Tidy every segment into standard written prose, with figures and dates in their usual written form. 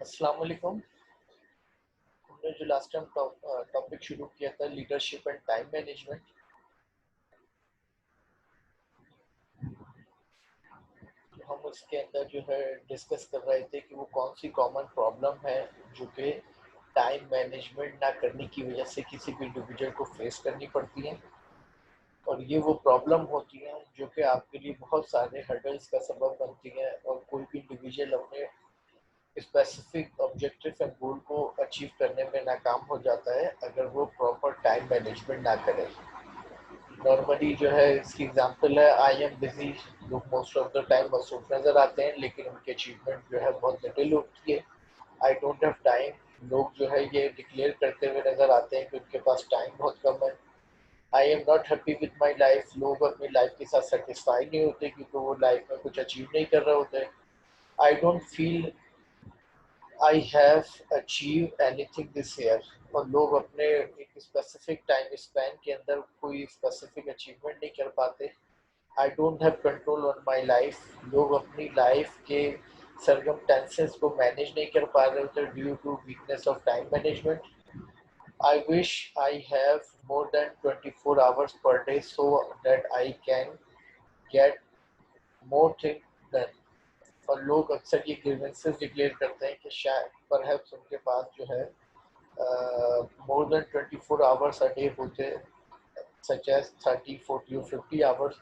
अस्सलाम वालेकुम। हमने जो लास्ट टाइम टॉपिक शुरू किया था लीडरशिप एंड टाइम मैनेजमेंट, तो हम उसके अंदर जो है डिस्कस कर रहे थे कि वो कौन सी कॉमन प्रॉब्लम है जो कि टाइम मैनेजमेंट ना करने की वजह से किसी भी इंडिविजुअल को फेस करनी पड़ती है। और ये वो प्रॉब्लम होती हैं जो कि आपके लिए बहुत सारे हर्डल्स का सबब बनती हैं और कोई भी इंडिविजुअल अपने स्पेसिफिक ऑब्जेक्टिव एंड गोल को अचीव करने में नाकाम हो जाता है अगर वो प्रॉपर टाइम मैनेजमेंट ना करे। नॉर्मली जो है इसकी एग्जांपल है आई एम बिजी। लोग मोस्ट ऑफ द टाइम मसरूफ नजर आते हैं लेकिन उनकी अचीवमेंट जो है बहुत लिटिल होती है। आई डोंट हैव टाइम, लोग जो है ये डिक्लेयर करते हुए नजर आते हैं कि उनके पास टाइम बहुत कम है। I am not happy with my life, लोग अपनी लाइफ के साथ सेटिस्फाई नहीं होते क्योंकि वो लाइफ में कुछ अचीव नहीं कर रहे होते। I don't feel I have achieve anything this year, और लोग अपने एक स्पेसिफिक टाइम स्पैन के अंदर कोई स्पेसिफिक अचीवमेंट नहीं कर पाते। I don't have control on my life, लोग अपनी लाइफ के सरकमस्टेंसेस को मैनेज नहीं कर पा रहे होते due to weakness of time management. I wish I have more than 24 hours per day so that I can get more thing done. और लोग अक्सर ये ग्रीवेंसेस डिक्लेयर करते हैं कि शायद परहैप्स उनके पास जो है मोर देन 24 आवर्स अ डे होते, सच एज 30, 40 और 50 आवर्स,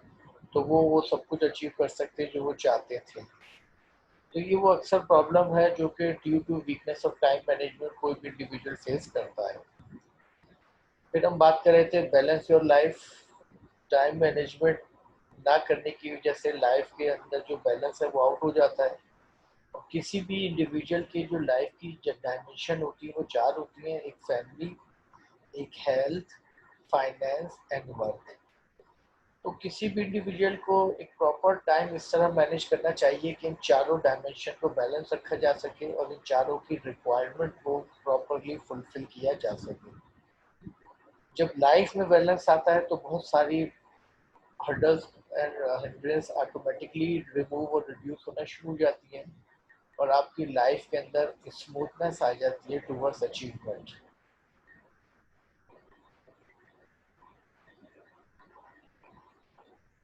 तो वो सब कुछ अचीव कर सकते जो वो चाहते थे। तो ये वो अक्सर प्रॉब्लम है जो कि due to weakness of time management कोई भी इंडिविजुअल फेस करता है। फिर हम बात कर रहे थे balance your life. Time management ना करने की वजह से लाइफ के अंदर जो बैलेंस है वो आउट हो जाता है। किसी भी इंडिविजुअल की जो लाइफ की डायमेंशन होती है वो चार होती हैं, एक फैमिली, एक हेल्थ, फाइनेंस एंड वर्क। तो किसी भी इंडिविजुअल को एक प्रॉपर टाइम इस तरह मैनेज करना चाहिए कि इन चारों डायमेंशन को बैलेंस रखा जा सके और इन चारों की रिक्वायरमेंट को प्रॉपरली फुलफिल किया जा सके। जब लाइफ में बैलेंस आता है तो बहुत सारी hurdles and hindrance automatically remove और रिड्यूस होना शुरू हो जाती हैं और आपकी लाइफ के अंदर स्मूथनेस आ जाती है towards achievement.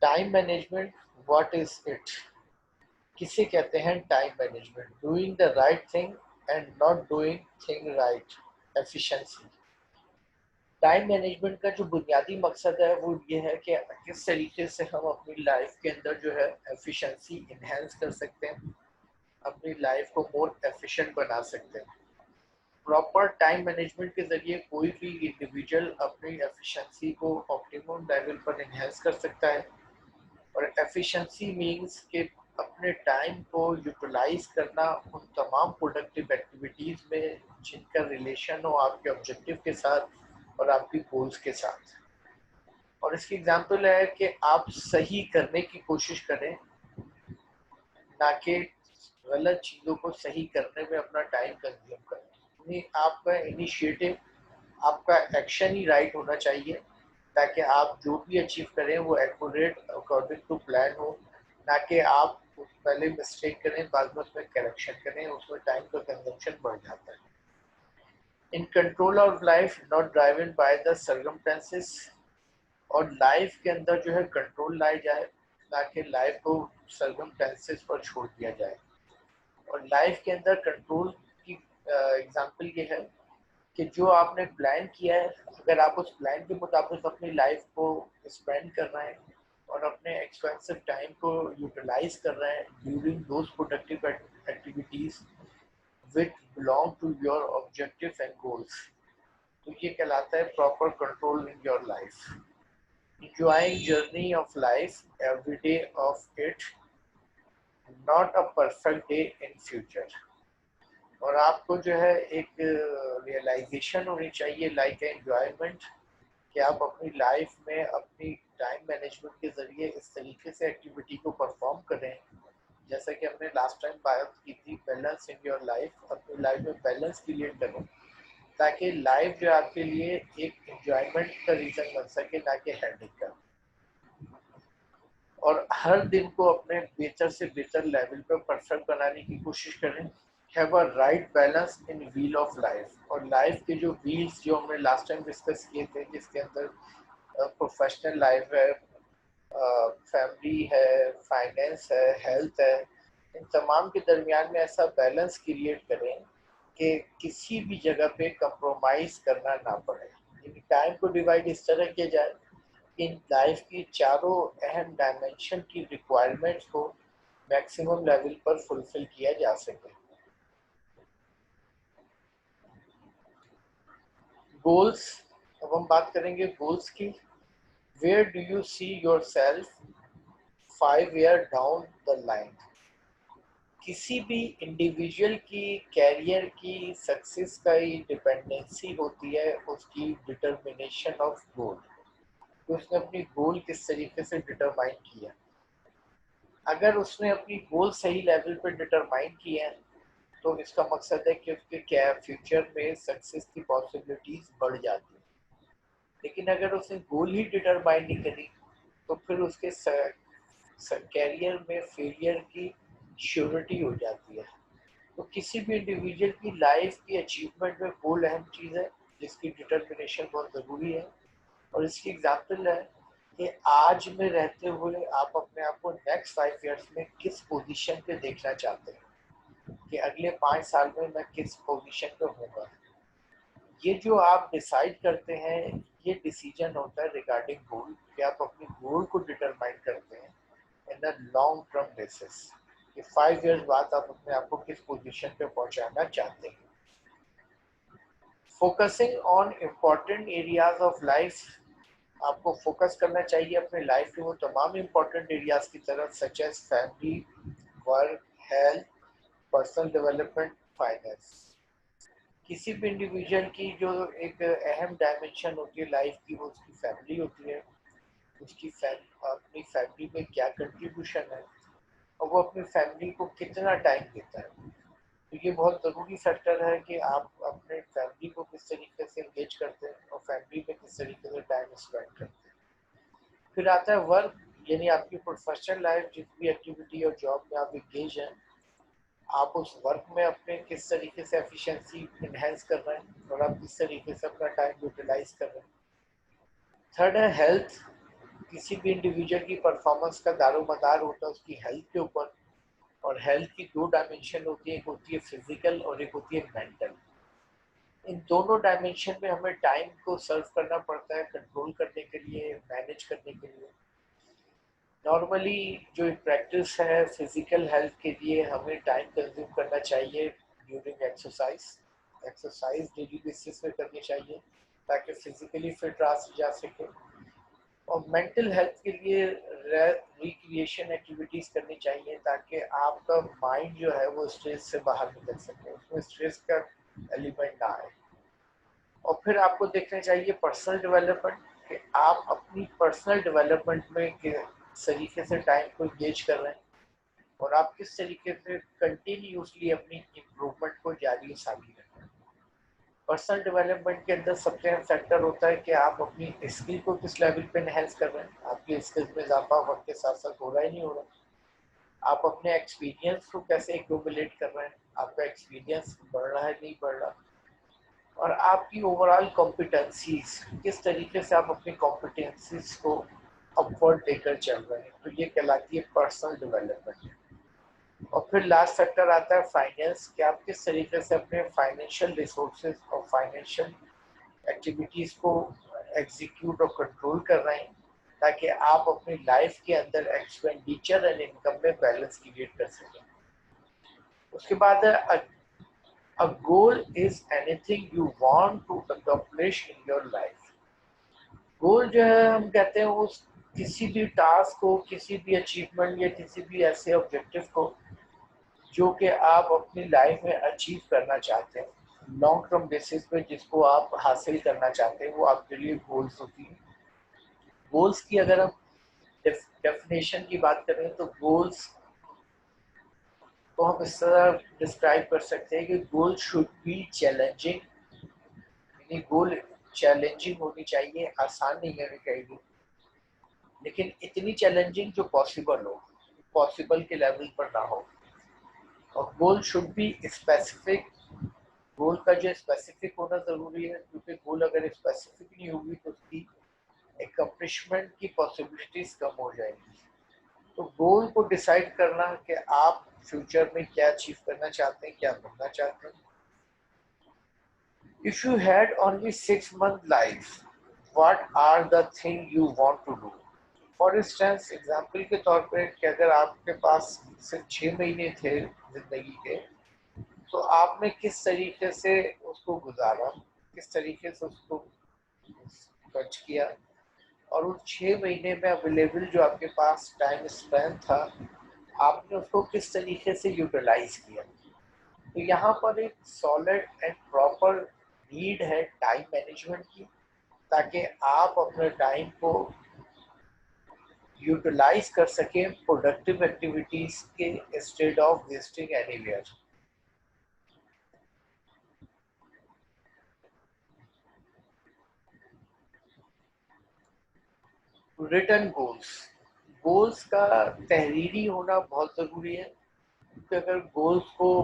Time management, what is it? किसे कहते हैं time management? Doing the right thing and not doing thing right, efficiency. Time management का जो बुनियादी मकसद है वो ये है कि किस तरीके से हम अपनी लाइफ के अंदर जो है एफिशिएंसी इनहेंस कर सकते हैं, अपनी लाइफ को मोर एफिशिएंट बना सकते हैं। प्रॉपर टाइम मैनेजमेंट के जरिए कोई भी इंडिविजुअल अपनी एफिशिएंसी को ऑप्टिमम लेवल पर इनहेंस कर सकता है। और एफिशिएंसी मींस कि अपने टाइम को यूटिलाइज करना उन तमाम प्रोडक्टिव एक्टिविटीज में जिनका रिलेशन हो आपके ऑब्जेक्टिव के साथ और आपकी गोल्स के साथ। और इसकी एग्जांपल है कि आप सही करने की कोशिश करें, ना कि गलत चीज़ों को सही करने में अपना टाइम कंज्यूम करें। आपका इनिशिएटिव, आपका एक्शन ही राइट होना चाहिए ताकि आप जो भी अचीव करें वो एक्यूरेट अकॉर्डिंग टू प्लान हो, ना कि आप पहले मिस्टेक करें बाद में उसमें करेक्शन करें, उसमें टाइम का कंजम्पशन बढ़ जाता है। In control of life not driven by the circumstances, और लाइफ के अंदर जो है कंट्रोल लाई जाए ना कि लाइफ को सर्कमस्टेंसेस पर छोड़ दिया जाए। और लाइफ के अंदर कंट्रोल की एग्जांपल ये है कि जो आपने प्लान किया है, अगर आप उस प्लान के मुताबिक अपनी लाइफ को स्पेंड कर रहे हैं और अपने एक्सपेंसिव टाइम को यूटिलाइज कर रहे हैं during those productive activities which belong to your objective and goals, तो ये कहलाता है proper control in your life. enjoying journey of life every day of it, not a perfect day in future। और आपको जो है एक रियलाइजेशन होनी चाहिए लाइक एंजॉयमेंट कि आप अपनी लाइफ में अपनी टाइम मैनेजमेंट के जरिए इस तरीके से एक्टिविटी को परफॉर्म करें जैसा कि हमने लास्ट टाइम बात की थी, बैलेंस इन योर लाइफ, अपनी लाइफ में बैलेंस क्रिएट करें ताकि लाइफ जो आपके लिए एक एंजॉयमेंट का रीजन बन सके ना कि हेडेक का। और हर दिन को अपने बेहतर से बेहतर लेवल पर परफेक्ट बनाने की कोशिश करें have a right balance in wheel of life. और लाइफ के जो व्हील्स जो हमने लास्ट टाइम डिस्कस किए थे, जिसके अंदर प्रोफेशनल लाइफ है, फैमिली है, फाइनेंस है, हेल्थ है, इन तमाम के दरमियान में ऐसा बैलेंस क्रिएट करें कि किसी भी जगह पे कंप्रोमाइज करना ना पड़े। यानी टाइम को डिवाइड इस तरह किया जाए कि लाइफ की चारों अहम डायमेंशन की रिक्वायरमेंट्स को मैक्सिमम लेवल पर फुलफिल किया जा सके। गोल्स, अब हम बात करेंगे गोल्स की। Where do you see yourself 5 year down the line. किसी भी इंडिविजुअल की कैरियर की सक्सेस का ही डिपेंडेंसी होती है उसकी डिटर्मिनेशन ऑफ गोल, कि उसने अपनी गोल किस तरीके से डिटरमाइन किया। अगर उसने अपनी गोल सही लेवल पे डिटरमाइन किया है तो इसका मकसद है कि उसके क्या फ्यूचर में सक्सेस की पॉसिबिलिटीज बढ़ जाती है। लेकिन अगर उसने गोल ही डिटरमाइन नहीं करी तो फिर उसके कैरियर में फेलियर की श्योरिटी हो जाती है। तो किसी भी इंडिविजुअल की लाइफ की अचीवमेंट में गोल अहम चीज़ है, जिसकी डिटर्मिनेशन बहुत ज़रूरी है। और इसकी एग्जाम्पल है कि आज में रहते हुए आप अपने आप को नेक्स्ट 5 ईयर्स में किस पोजीशन पे देखना चाहते हैं, कि अगले 5 साल में मैं किस पोजीशन पे होऊंगा। ये जो आप डिसाइड करते हैं, ये डिसीजन होता है रिगार्डिंग गोल, कि आप अपने गोल को डिटरमाइन करते हैं इन अ लॉन्ग टर्म बेसिस, कि 5 ईयर्स बाद आप अपने आप को किस पोजीशन पे पहुंचाना चाहते हैं। Focusing on important areas of life, आपको फोकस करना चाहिए अपने लाइफ के वो तमाम इम्पोर्टेंट एरियाज की तरफ, such as family, work, health, personal development, finance. किसी भी इंडिविजुअल की जो एक अहम डायमेंशन होती है लाइफ की, वो उसकी फैमिली होती है। उसकी अपनी फैमिली में क्या कंट्रीब्यूशन है और वो अपनी फैमिली को कितना टाइम देता है। तो ये बहुत ज़रूरी फैक्टर है कि आप अपने फैमिली को किस तरीके से एंगेज करते हैं और फैमिली में किस तरीके से टाइम स्पेंड करते हैं। फिर आता है वर्क, यानी आपकी प्रोफेशनल लाइफ, जिस भी एक्टिविटी और जॉब में आप एंगेज हैं, आप उस वर्क में अपने किस तरीके से एफिशिएंसी इनहेंस कर रहे हैं और आप किस तरीके से अपना टाइम यूटिलाइज कर रहे हैं। थर्ड है हेल्थ। किसी भी इंडिविजुअल की परफॉर्मेंस का दारोमदार होता है उसकी हेल्थ के ऊपर। और हेल्थ की दो डायमेंशन होती है, एक होती है फिजिकल और एक होती है मेंटल। इन दोनों डायमेंशन में हमें टाइम को सर्व करना पड़ता है, कंट्रोल करने के लिए, मैनेज करने के लिए। नॉर्मली जो प्रैक्टिस है फिजिकल हेल्थ के लिए, हमें टाइम कंज्यूम करना चाहिए during exercise. Exercise daily basis पे करनी चाहिए ताकि फिजिकली फिट रहा जा सके। और मेंटल हेल्थ के लिए रिक्रिएशन एक्टिविटीज करनी चाहिए ताकि आपका माइंड जो है वो स्ट्रेस से बाहर निकल सके, उसमें स्ट्रेस का एलिमेंट ना आए। और फिर आपको देखना चाहिए पर्सनल डेवलपमेंट, कि आप अपनी पर्सनल डेवलपमेंट में किस तरीके से टाइम को इंगेज कर रहे हैं और आप किस तरीके से कंटिन्यूसली अपनी इम्प्रूवमेंट को जारी सारी रखें। पर्सनल डेवलपमेंट के अंदर सबसे अहम फैक्टर होता है कि आप अपनी स्किल को किस लेवल पे एनहेंस कर रहे हैं। आपकी स्किल्स में इजाफा वक्त के साथ साथ हो रहा है नहीं हो रहा। आप अपने एक्सपीरियंस को कैसे एक्यूमुलेट कर रहे हैं, आपका एक्सपीरियंस बढ़ रहा है नहीं बढ़ रहा। और आपकी ओवरऑल कॉम्पिटेंसीज, किस तरीके से आप अपनी कॉम्पिटेंसीज को अपवर्ड लेकर चल रहे हैं, तो ये कहलाती है पर्सनल डेवलपमेंट। और फिर लास्ट फैक्टर आता है फाइनेंस, कि आप किस तरीके से अपने फाइनेंशियल रिसोर्सेज और फाइनेंशियल एक्टिविटीज को एग्जीक्यूट और कंट्रोल कर रहे हैं ताकि आप अपनी लाइफ के अंदर एक्सपेंडिचर एंड इनकम में बैलेंस क्रिएट कर सकें। उसके बाद a goal is anything you want to accomplish in your life। गोल जो है हम कहते हैं उस किसी भी टास्क को, किसी भी अचीवमेंट या किसी भी ऐसे ऑब्जेक्टिव को जो कि आप अपनी लाइफ में अचीव करना चाहते हैं लॉन्ग टर्म बेसिस पे, जिसको आप हासिल करना चाहते हैं, वो आपके लिए गोल्स होती है। गोल्स की अगर हम डेफिनेशन की बात करें तो गोल्स को हम इस तरह डिस्क्राइब कर सकते हैं कि गोल शुड बी चैलेंजिंग, यानी गोल चैलेंजिंग होनी चाहिए, आसान नहीं होनी चाहिए, लेकिन इतनी चैलेंजिंग जो पॉसिबल हो, पॉसिबल के लेवल पर ना हो। और गोल शुड बी स्पेसिफिक। गोल का जो स्पेसिफिक होना ज़रूरी है, क्योंकि गोल अगर स्पेसिफिक नहीं होगी तो उसकी एकम्प्लिशमेंट की पॉसिबिलिटीज कम हो जाएंगी। तो गोल को डिसाइड करना कि आप फ्यूचर में क्या अचीव करना चाहते हैं, क्या बनना चाहते हैं। If you had only 6 month life, what are the thing you want to do. For instance, example के तौर पे कि अगर आपके पास सिर्फ 6 महीने थे जिंदगी के, तो आपने किस तरीके से उसको गुजारा, किस तरीके से उसको खर्च किया, और उन 6 महीने में अवेलेबल जो आपके पास टाइम स्पेन था, आपने उसको किस तरीके से यूटिलाइज किया। तो यहाँ पर एक सॉलिड एंड प्रॉपर नीड है टाइम मैनेजमेंट की, ताकि आप अपने टाइम को यूटिलाइज कर सकें प्रोडक्टिव एक्टिविटीज के instead of wasting anywhere. Return goals, goals का तहरीरी होना बहुत ज़रूरी है, क्योंकि अगर गोल्स को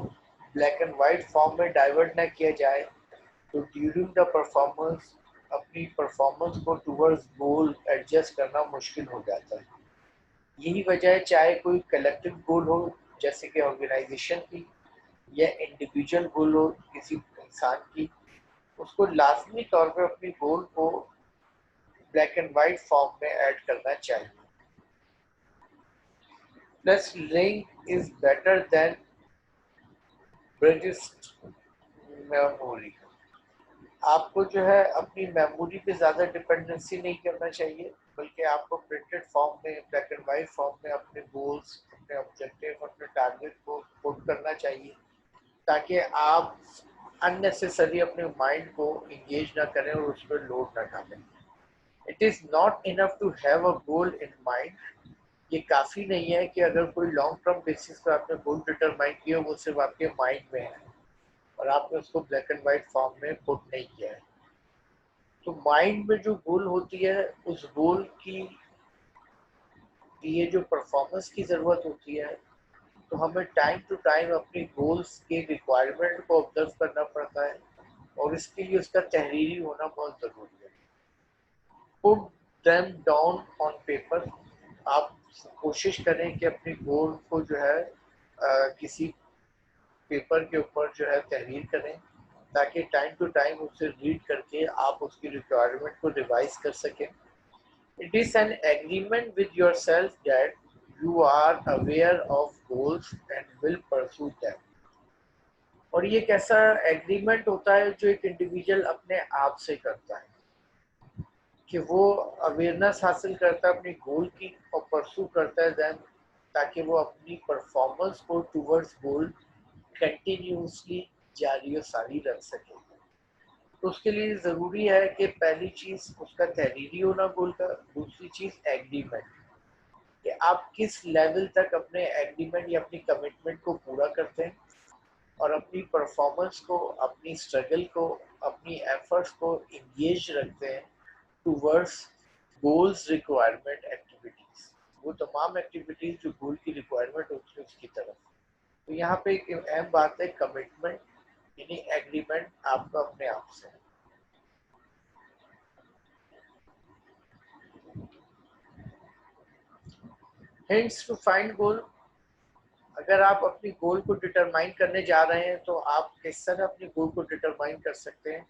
ब्लैक एंड वाइट फॉर्म में डाइवर्ट ना किया जाए तो ड्यूरिंग द परफॉर्मेंस अपनी परफॉर्मेंस को टूवर्ड्स गोल एडजस्ट करना मुश्किल हो जाता है। यही वजह है, चाहे कोई कलेक्टिव गोल हो जैसे कि ऑर्गेनाइजेशन की, या इंडिविजुअल गोल हो किसी इंसान की, उसको लाजमी तौर पर अपनी गोल को ब्लैक एंड वाइट फॉर्म में ऐड करना चाहिए। Plus link is better than British memory. आपको जो है अपनी मेमोरी पे ज़्यादा डिपेंडेंसी नहीं करना चाहिए, बल्कि आपको प्रिंटेड फॉर्म में, ब्लैक एंड वाइट फॉर्म में अपने गोल्स, अपने ऑब्जेक्टिव, अपने टारगेट को पुट करना चाहिए, ताकि आप अननेसेसरी अपने माइंड को इंगेज ना करें और उस पर लोड ना डालें। It is not enough to have a goal in mind. ये काफ़ी नहीं है कि अगर कोई लॉन्ग टर्म बेसिस पर आपने गोल डिटरमाइन किया, वो सिर्फ आपके माइंड में है और आपने उसको ब्लैक एंड वाइट फॉर्म में पुट नहीं किया है। तो माइंड में जो गोल होती है, उस गोल की लिए जो परफॉर्मेंस की ज़रूरत होती है, तो हमें टाइम टू टाइम अपनी गोल्स के रिक्वायरमेंट को ऑब्जर्व करना पड़ता है, और इसके लिए उसका तहरीरी होना बहुत ज़रूरी है। Put them down on paper. आप कोशिश करें कि अपनी गोल को जो है किसी पेपर के ऊपर जो है तहरीर करें, ताकि टाइम टू टाइम उसे रीड करके आप उसकी रिक्वायरमेंट को रिवाइज कर सकें। It is an agreement with yourself that you are aware of goals and will pursue them. और ये एक ऐसा एग्रीमेंट होता है जो एक इंडिविजुअल अपने आप से करता है, कि वो अवेयरनेस हासिल करता है अपनी गोल की और परसू करता है देन, ताकि वो अपनी परफॉर्मेंस को टूवर्ड्स गोल कंटिन्यूसली जारी और सारी रख सके। तो उसके लिए ज़रूरी है कि पहली चीज़ उसका तहरीरी होना गोल का, दूसरी चीज़ एग्रीमेंट, कि आप किस लेवल तक अपने एग्रीमेंट या अपनी कमिटमेंट को पूरा करते हैं और अपनी परफॉर्मेंस को, अपनी स्ट्रगल को, अपनी एफर्ट्स को इंगेज रखते हैं टूवर्ड्स गोल्स रिक्वायरमेंट एक्टिविटीज, वो तमाम एक्टिविटीज जो गोल की रिक्वायरमेंट होती है उसकी तरफ। तो यहाँ पे एक अहम बात है कमिटमेंट, यानी एग्रीमेंट आपका अपने आप से। हिंट्स टू फाइंड गोल। अगर आप अपनी गोल को डिटरमाइन करने जा रहे हैं, तो आप किस तरह अपनी गोल को डिटरमाइन कर सकते हैं।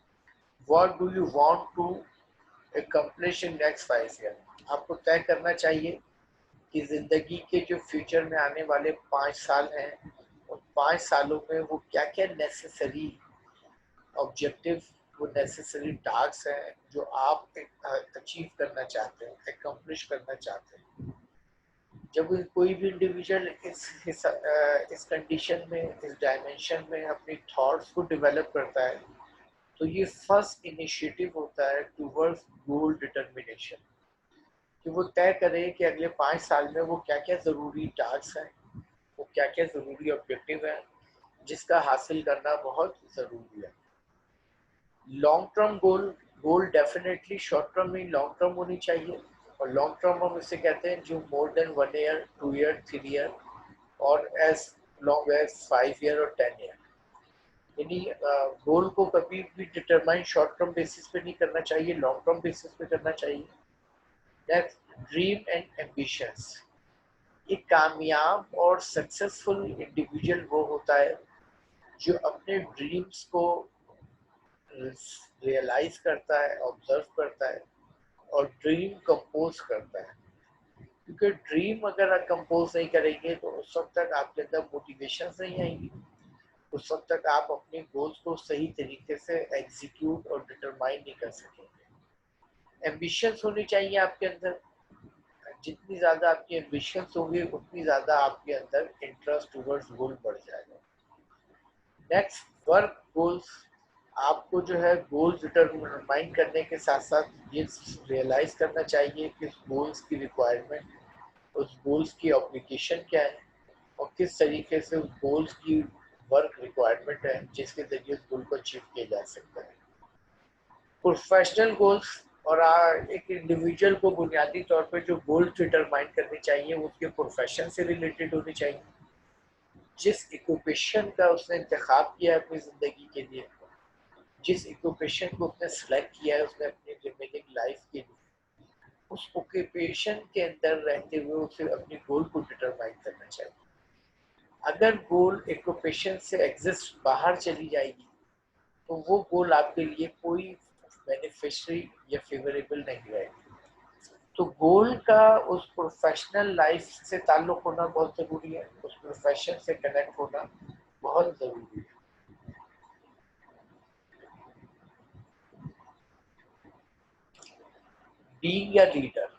What do you want to accomplish in next 5 year. आपको तय करना चाहिए कि ज़िंदगी के जो फ्यूचर में आने वाले 5 साल हैं, उन 5 सालों में वो क्या क्या नेसेसरी ऑब्जेक्टिव, वो नेसेसरी टास्क हैं जो आप अचीव करना चाहते हैं, अकम्प्लिश करना चाहते हैं। जब कोई भी इंडिविजुअल इस कंडीशन में, इस डायमेंशन में अपनी थॉट्स को डेवलप करता है, तो ये फर्स्ट इनिशिएटिव होता है टूवर्ड्स गोल डिटर्मिनेशन, कि वो तय करे कि अगले 5 साल में वो क्या क्या ज़रूरी टास्क हैं, वो क्या क्या ज़रूरी ऑब्जेक्टिव हैं जिसका हासिल करना बहुत ज़रूरी है। लॉन्ग टर्म गोल, गोल डेफिनेटली शॉर्ट टर्म नहीं लॉन्ग टर्म होनी चाहिए। और लॉन्ग टर्म हम इसे कहते हैं जो more than 1 year, 2 year, 3 year, और एज लॉन्ग एज 5 ईयर और 10 ईयर। यानी गोल को कभी भी डिटरमाइन शॉर्ट टर्म बेसिस पे नहीं करना चाहिए, लॉन्ग टर्म बेसिस पे करना चाहिए। Next, dream and ambitions. एक कामयाब और सक्सेसफुल इंडिविजुअल वो होता है जो अपने ड्रीम्स को रियलाइज करता है, ऑब्जर्व करता है और ड्रीम कंपोज करता है। क्योंकि ड्रीम अगर आप कंपोज नहीं करेंगे तो उस वक्त तक आपके अंदर मोटिवेशन नहीं आएंगी, उस वक्त तक आप अपने गोल्स को सही तरीके से एग्जीक्यूट और डिटरमाइन नहीं कर सकेंगे। एम्बिशंस होनी चाहिए आपके अंदर। जितनी ज्यादा आपकी एम्बिशंस होगी उतनी ज्यादा आपके अंदर इंटरेस्ट टुवर्ड्स गोल बढ़ जाएगा। Next, work goals. आपको जो है गोल्स डिटरमाइन करने के साथ साथ ये रियलाइज करना चाहिए कि उस गोल्स की रिक्वायरमेंट, उस गोल्स की एप्लीकेशन क्या है और किस तरीके से उस गोल्स की वर्क रिक्वायरमेंट है जिसके जरिए उस गोल को अचीव किया जा सकता है। Professional goals. और एक इंडिविजुअल को बुनियादी तौर पर जो गोल्स डिटरमाइन करनी चाहिए वो उसके प्रोफेशन से रिलेटेड होनी चाहिए। जिस ऑक्यूपेशन का उसने इंतखाब किया है अपनी ज़िंदगी के लिए, जिस ऑक्यूपेशन को उसने सेलेक्ट किया है उसने अपनी रिमेनिंग लाइफ के लिए, उस ऑक्यूपेशन के अंदर रहते हुए उसे अपनी गोल को डिटरमाइन करना चाहिए। अगर गोल ऑक्यूपेशन से एग्जिस्ट बाहर चली जाएगी तो वो गोल आपके लिए कोई बेनिफिशियरी या फेवरेबल नहीं रहेगी। तो गोल का उस प्रोफेशनल लाइफ से ताल्लुक होना बहुत ज़रूरी है, उस प्रोफेशन से कनेक्ट होना बहुत ज़रूरी है। Being a leader.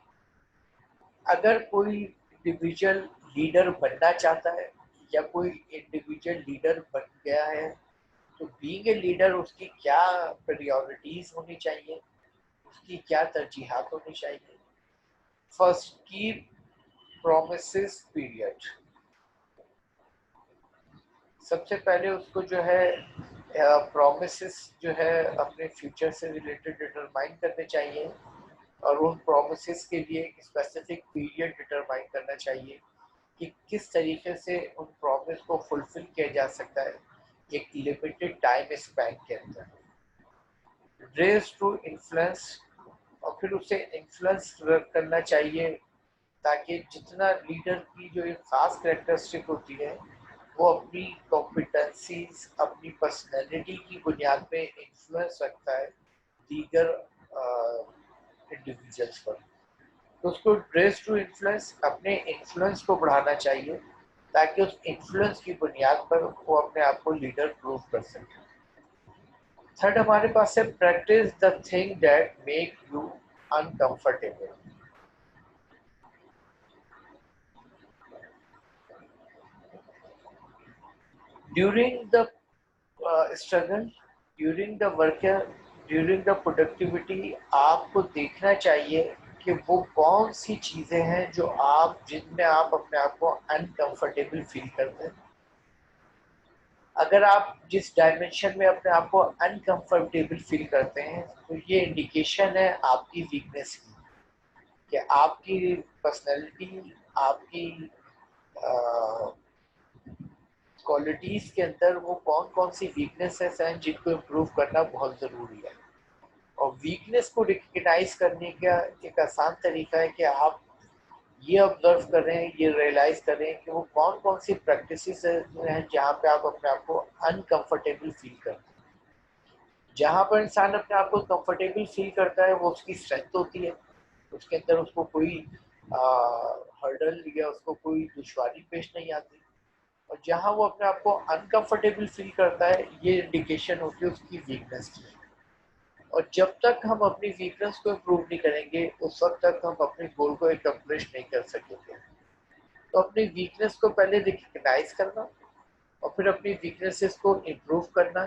अगर कोई इंडिविजुअल लीडर बनना चाहता है या कोई इंडिविजुअल लीडर बन गया है तो बीइंग ए लीडर उसकी क्या प्रायोरिटीज होनी चाहिए, उसकी क्या तरजीहात होनी चाहिए। First, keep promises period. सबसे पहले उसको जो है प्रोमिसेस जो है अपने फ्यूचर से रिलेटेड डिटरमाइन करने चाहिए और उन प्रोमिसेस के लिए एक स्पेसिफिक पीरियड डिटरमाइन करना चाहिए कि किस तरीके से उन प्रॉमिस को फुलफिल किया जा सकता है एक लिमिटेड टाइम स्पैन के अंदर। Race to influence. और फिर उसे इन्फ्लुएंस करना चाहिए ताकि जितना लीडर की जो एक खास करेक्टरिस्टिक होती है वो अपनी कॉम्पिटेंसीज, अपनी पर्सनैलिटी की बुनियाद पे इन्फ्लुएंस रखता है दीगर इंडिविजुअल्स पर। तो उसको ड्रेस टू इन्फ्लुएंस, अपने इन्फ्लुएंस को बढ़ाना चाहिए ताकि उस इन्फ्लुएंस की बुनियाद पर वो अपने आप को लीडर प्रूव कर सके। थर्ड हमारे पास है practice the thing that make you uncomfortable. During the struggle, during the work, during the productivity आपको देखना चाहिए कि वो कौन सी चीज़ें हैं जो आप जिनमें आप अपने आप को अनकंफर्टेबल फील करते हैं। अगर आप जिस डायमेंशन में अपने आप को अनकंफर्टेबल फील करते हैं तो ये इंडिकेशन है आपकी वीकनेस की, कि आपकी पर्सनैलिटी, आपकी क्वालिटीज़ के अंदर वो कौन कौन सी वीकनेसेस हैं जिनको इम्प्रूव करना बहुत ज़रूरी है। और वीकनेस को रिकग्नाइज करने का एक आसान तरीका है कि आप ये ऑब्जर्व कर रहे हैं, ये रियलाइज कर रहे हैं कि वो कौन कौन सी प्रैक्टिसेस हैं जहाँ पे आप अपने आप को अनकंफर्टेबल फील करते हैं। जहाँ पर इंसान अपने आप को कंफर्टेबल फील करता है वो उसकी स्ट्रेंथ होती है, उसके अंदर उसको कोई हर्डल या उसको कोई दुश्वारी पेश नहीं आती। और जहाँ वो अपने आप को अनकंफर्टेबल फील करता है ये इंडिकेशन होती है उसकी वीकनेस की। और जब तक हम अपनी वीकनेस को इम्प्रूव नहीं करेंगे उस वक्त तक हम अपने गोल को एकम्प्लिश नहीं कर सकेंगे। तो अपनी वीकनेस को पहले रिकग्नाइज करना और फिर अपनी वीकनेसेस को इम्प्रूव करना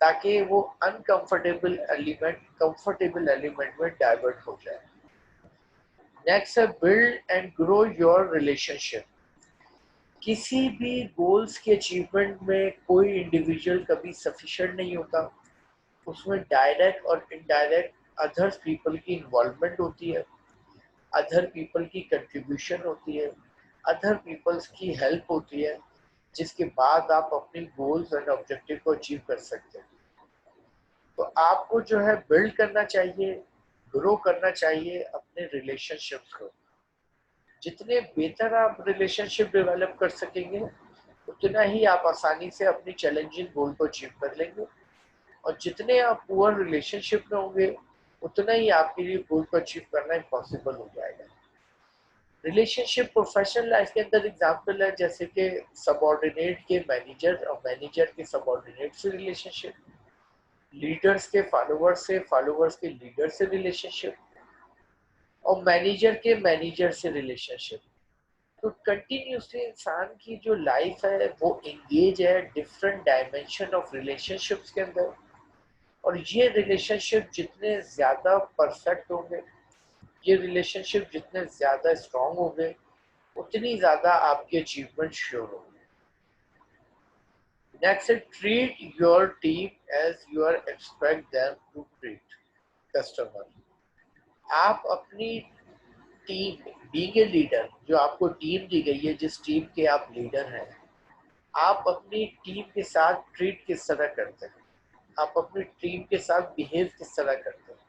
ताकि वो अनकंफर्टेबल एलिमेंट कंफर्टेबल एलिमेंट में डाइवर्ट हो जाए। नेक्स्ट है build and grow your relationship. किसी भी गोल्स के अचीवमेंट में कोई इंडिविजुअल कभी सफिशिएंट नहीं होता, उसमें डायरेक्ट और इनडायरेक्ट अदर्स पीपल की इन्वॉल्वमेंट होती है, अदर पीपल की कंट्रीब्यूशन होती है, अदर पीपल्स की हेल्प होती है जिसके बाद आप अपनी गोल्स एंड ऑब्जेक्टिव को अचीव कर सकते हैं। तो आपको जो है बिल्ड करना चाहिए, ग्रो करना चाहिए अपने रिलेशनशिप्स को। जितने बेहतर आप रिलेशनशिप डेवलप कर सकेंगे, उतना ही आप आसानी से अपनी चैलेंजिंग गोल को अचीव कर लेंगे। और जितने आप पुअर रिलेशनशिप में होंगे, उतना ही आपके लिए गोल को अचीव करना इम्पॉसिबल हो जाएगा। रिलेशनशिप प्रोफेशनल लाइफ के अंदर एग्जाम्पल है, जैसे कि सबऑर्डिनेट के मैनेजर और मैनेजर के सबऑर्डिनेट से रिलेशनशिप, लीडर्स के फॉलोअर्स से, फॉलोअर्स के लीडर से रिलेशनशिप, और मैनेजर के मैनेजर से रिलेशनशिप। तो कंटिन्यूसली इंसान की जो लाइफ है वो एंगेज है डिफरेंट डायमेंशन ऑफ रिलेशनशिप्स के अंदर। और ये रिलेशनशिप जितने ज़्यादा परफेक्ट होंगे, ये रिलेशनशिप जितने ज़्यादा स्ट्रॉन्ग होंगे, उतनी ज़्यादा आपकी अचीवमेंट श्योर होंगे। नेक्स्ट है treat your team as you are expect them to treat customer. आप अपनी टीम, बीइंग ए लीडर, जो आपको टीम दी गई है, जिस टीम के आप लीडर हैं, आप अपनी टीम के साथ ट्रीट किस तरह करते हैं, आप अपनी टीम के साथ बिहेव किस तरह करते हैं।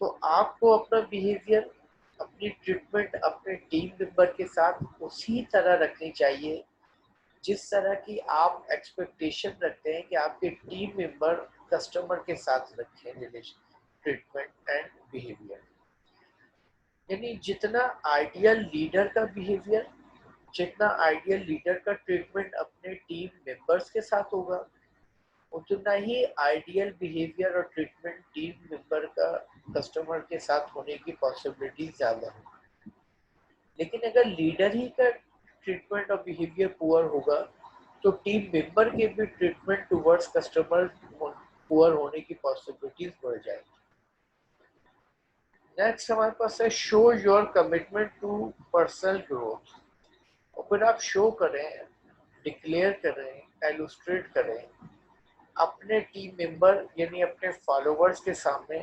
तो आपको अपना बिहेवियर, अपनी ट्रीटमेंट अपने टीम मेंबर के साथ उसी तरह रखनी चाहिए जिस तरह की आप एक्सपेक्टेशन रखते हैं कि आपके टीम मेंबर कस्टमर के साथ रखें रिलेशन, ट्रीटमेंट एंड बिहेवियर। यानी जितना आइडियल लीडर का बिहेवियर, जितना आइडियल लीडर का ट्रीटमेंट अपने टीम मेंबर्स के साथ होगा, उतना ही आइडियल बिहेवियर और ट्रीटमेंट टीम मेंबर का कस्टमर के साथ होने की पॉसिबिलिटी ज़्यादा है। लेकिन अगर लीडर ही का ट्रीटमेंट और बिहेवियर पुअर होगा, तो टीम मेंबर के भी ट्रीटमेंट टुवर्ड्स कस्टमर पुअर होने की पॉसिबिलिटीज बढ़ जाएगी। नेक्स्ट हमारे पास है show your commitment to personal growth. और फिर आप शो करें, डिक्लेयर करें, एलुस्ट्रेट करें अपने टीम मेंबर यानी अपने फॉलोअर्स के सामने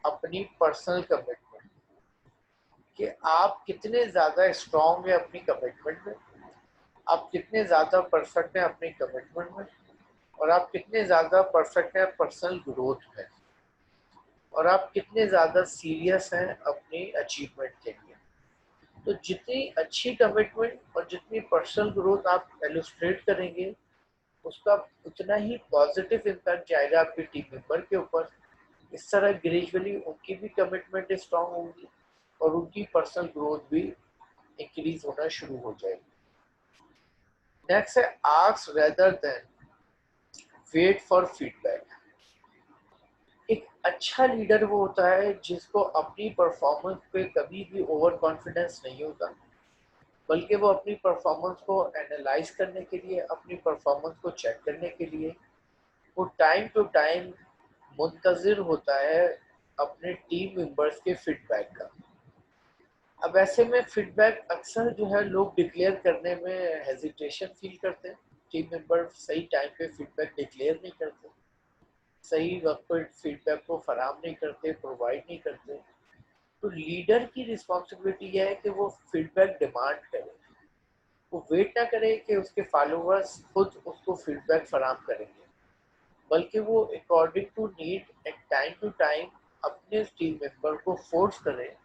अपनी पर्सनल कमिटमेंट, कि आप कितने ज़्यादा स्ट्रॉन्ग है अपनी कमिटमेंट में, आप कितने ज़्यादा परफेक्ट हैं अपनी कमिटमेंट में, और आप कितने ज़्यादा परफेक्ट हैं पर्सनल ग्रोथ में, और आप कितने ज़्यादा सीरियस हैं अपनी अचीवमेंट के लिए। तो जितनी अच्छी कमिटमेंट और जितनी पर्सनल ग्रोथ आप एलुस्ट्रेट करेंगे, उसका उतना ही पॉजिटिव इम्पैक्ट जाएगा आपके टीम मेंबर के ऊपर। इस तरह ग्रेजुअली उनकी भी कमिटमेंट स्ट्रांग होगी और उनकी पर्सनल ग्रोथ भी इंक्रीज होना शुरू हो जाएगी। नेक्स्ट है ask rather than wait for feedback. एक अच्छा लीडर वो होता है जिसको अपनी परफॉर्मेंस पे कभी भी ओवर कॉन्फिडेंस नहीं होता, बल्कि वो अपनी परफॉर्मेंस को एनालाइज करने के लिए, अपनी परफॉर्मेंस को चेक करने के लिए वो टाइम टू टाइम मुंतज़िर होता है अपने टीम मेंबर्स के फीडबैक का। अब ऐसे में फीडबैक अक्सर जो है लोग डिक्लेयर करने में हेजिटेशन फील करते हैं। टीम मेंबर सही टाइम पे फीडबैक डिक्लेयर नहीं करते, सही वक्त पर फीडबैक को फराहम नहीं करते, प्रोवाइड नहीं करते। तो लीडर की रिस्पॉन्सिबिलिटी है कि वो फीडबैक डिमांड करे, वो वेट ना करे कि उसके फॉलोअर्स खुद उसको फीडबैक फराहम करेंगे, बल्कि वो according to need and time to time अपने टीम मेंबर को फोर्स करें,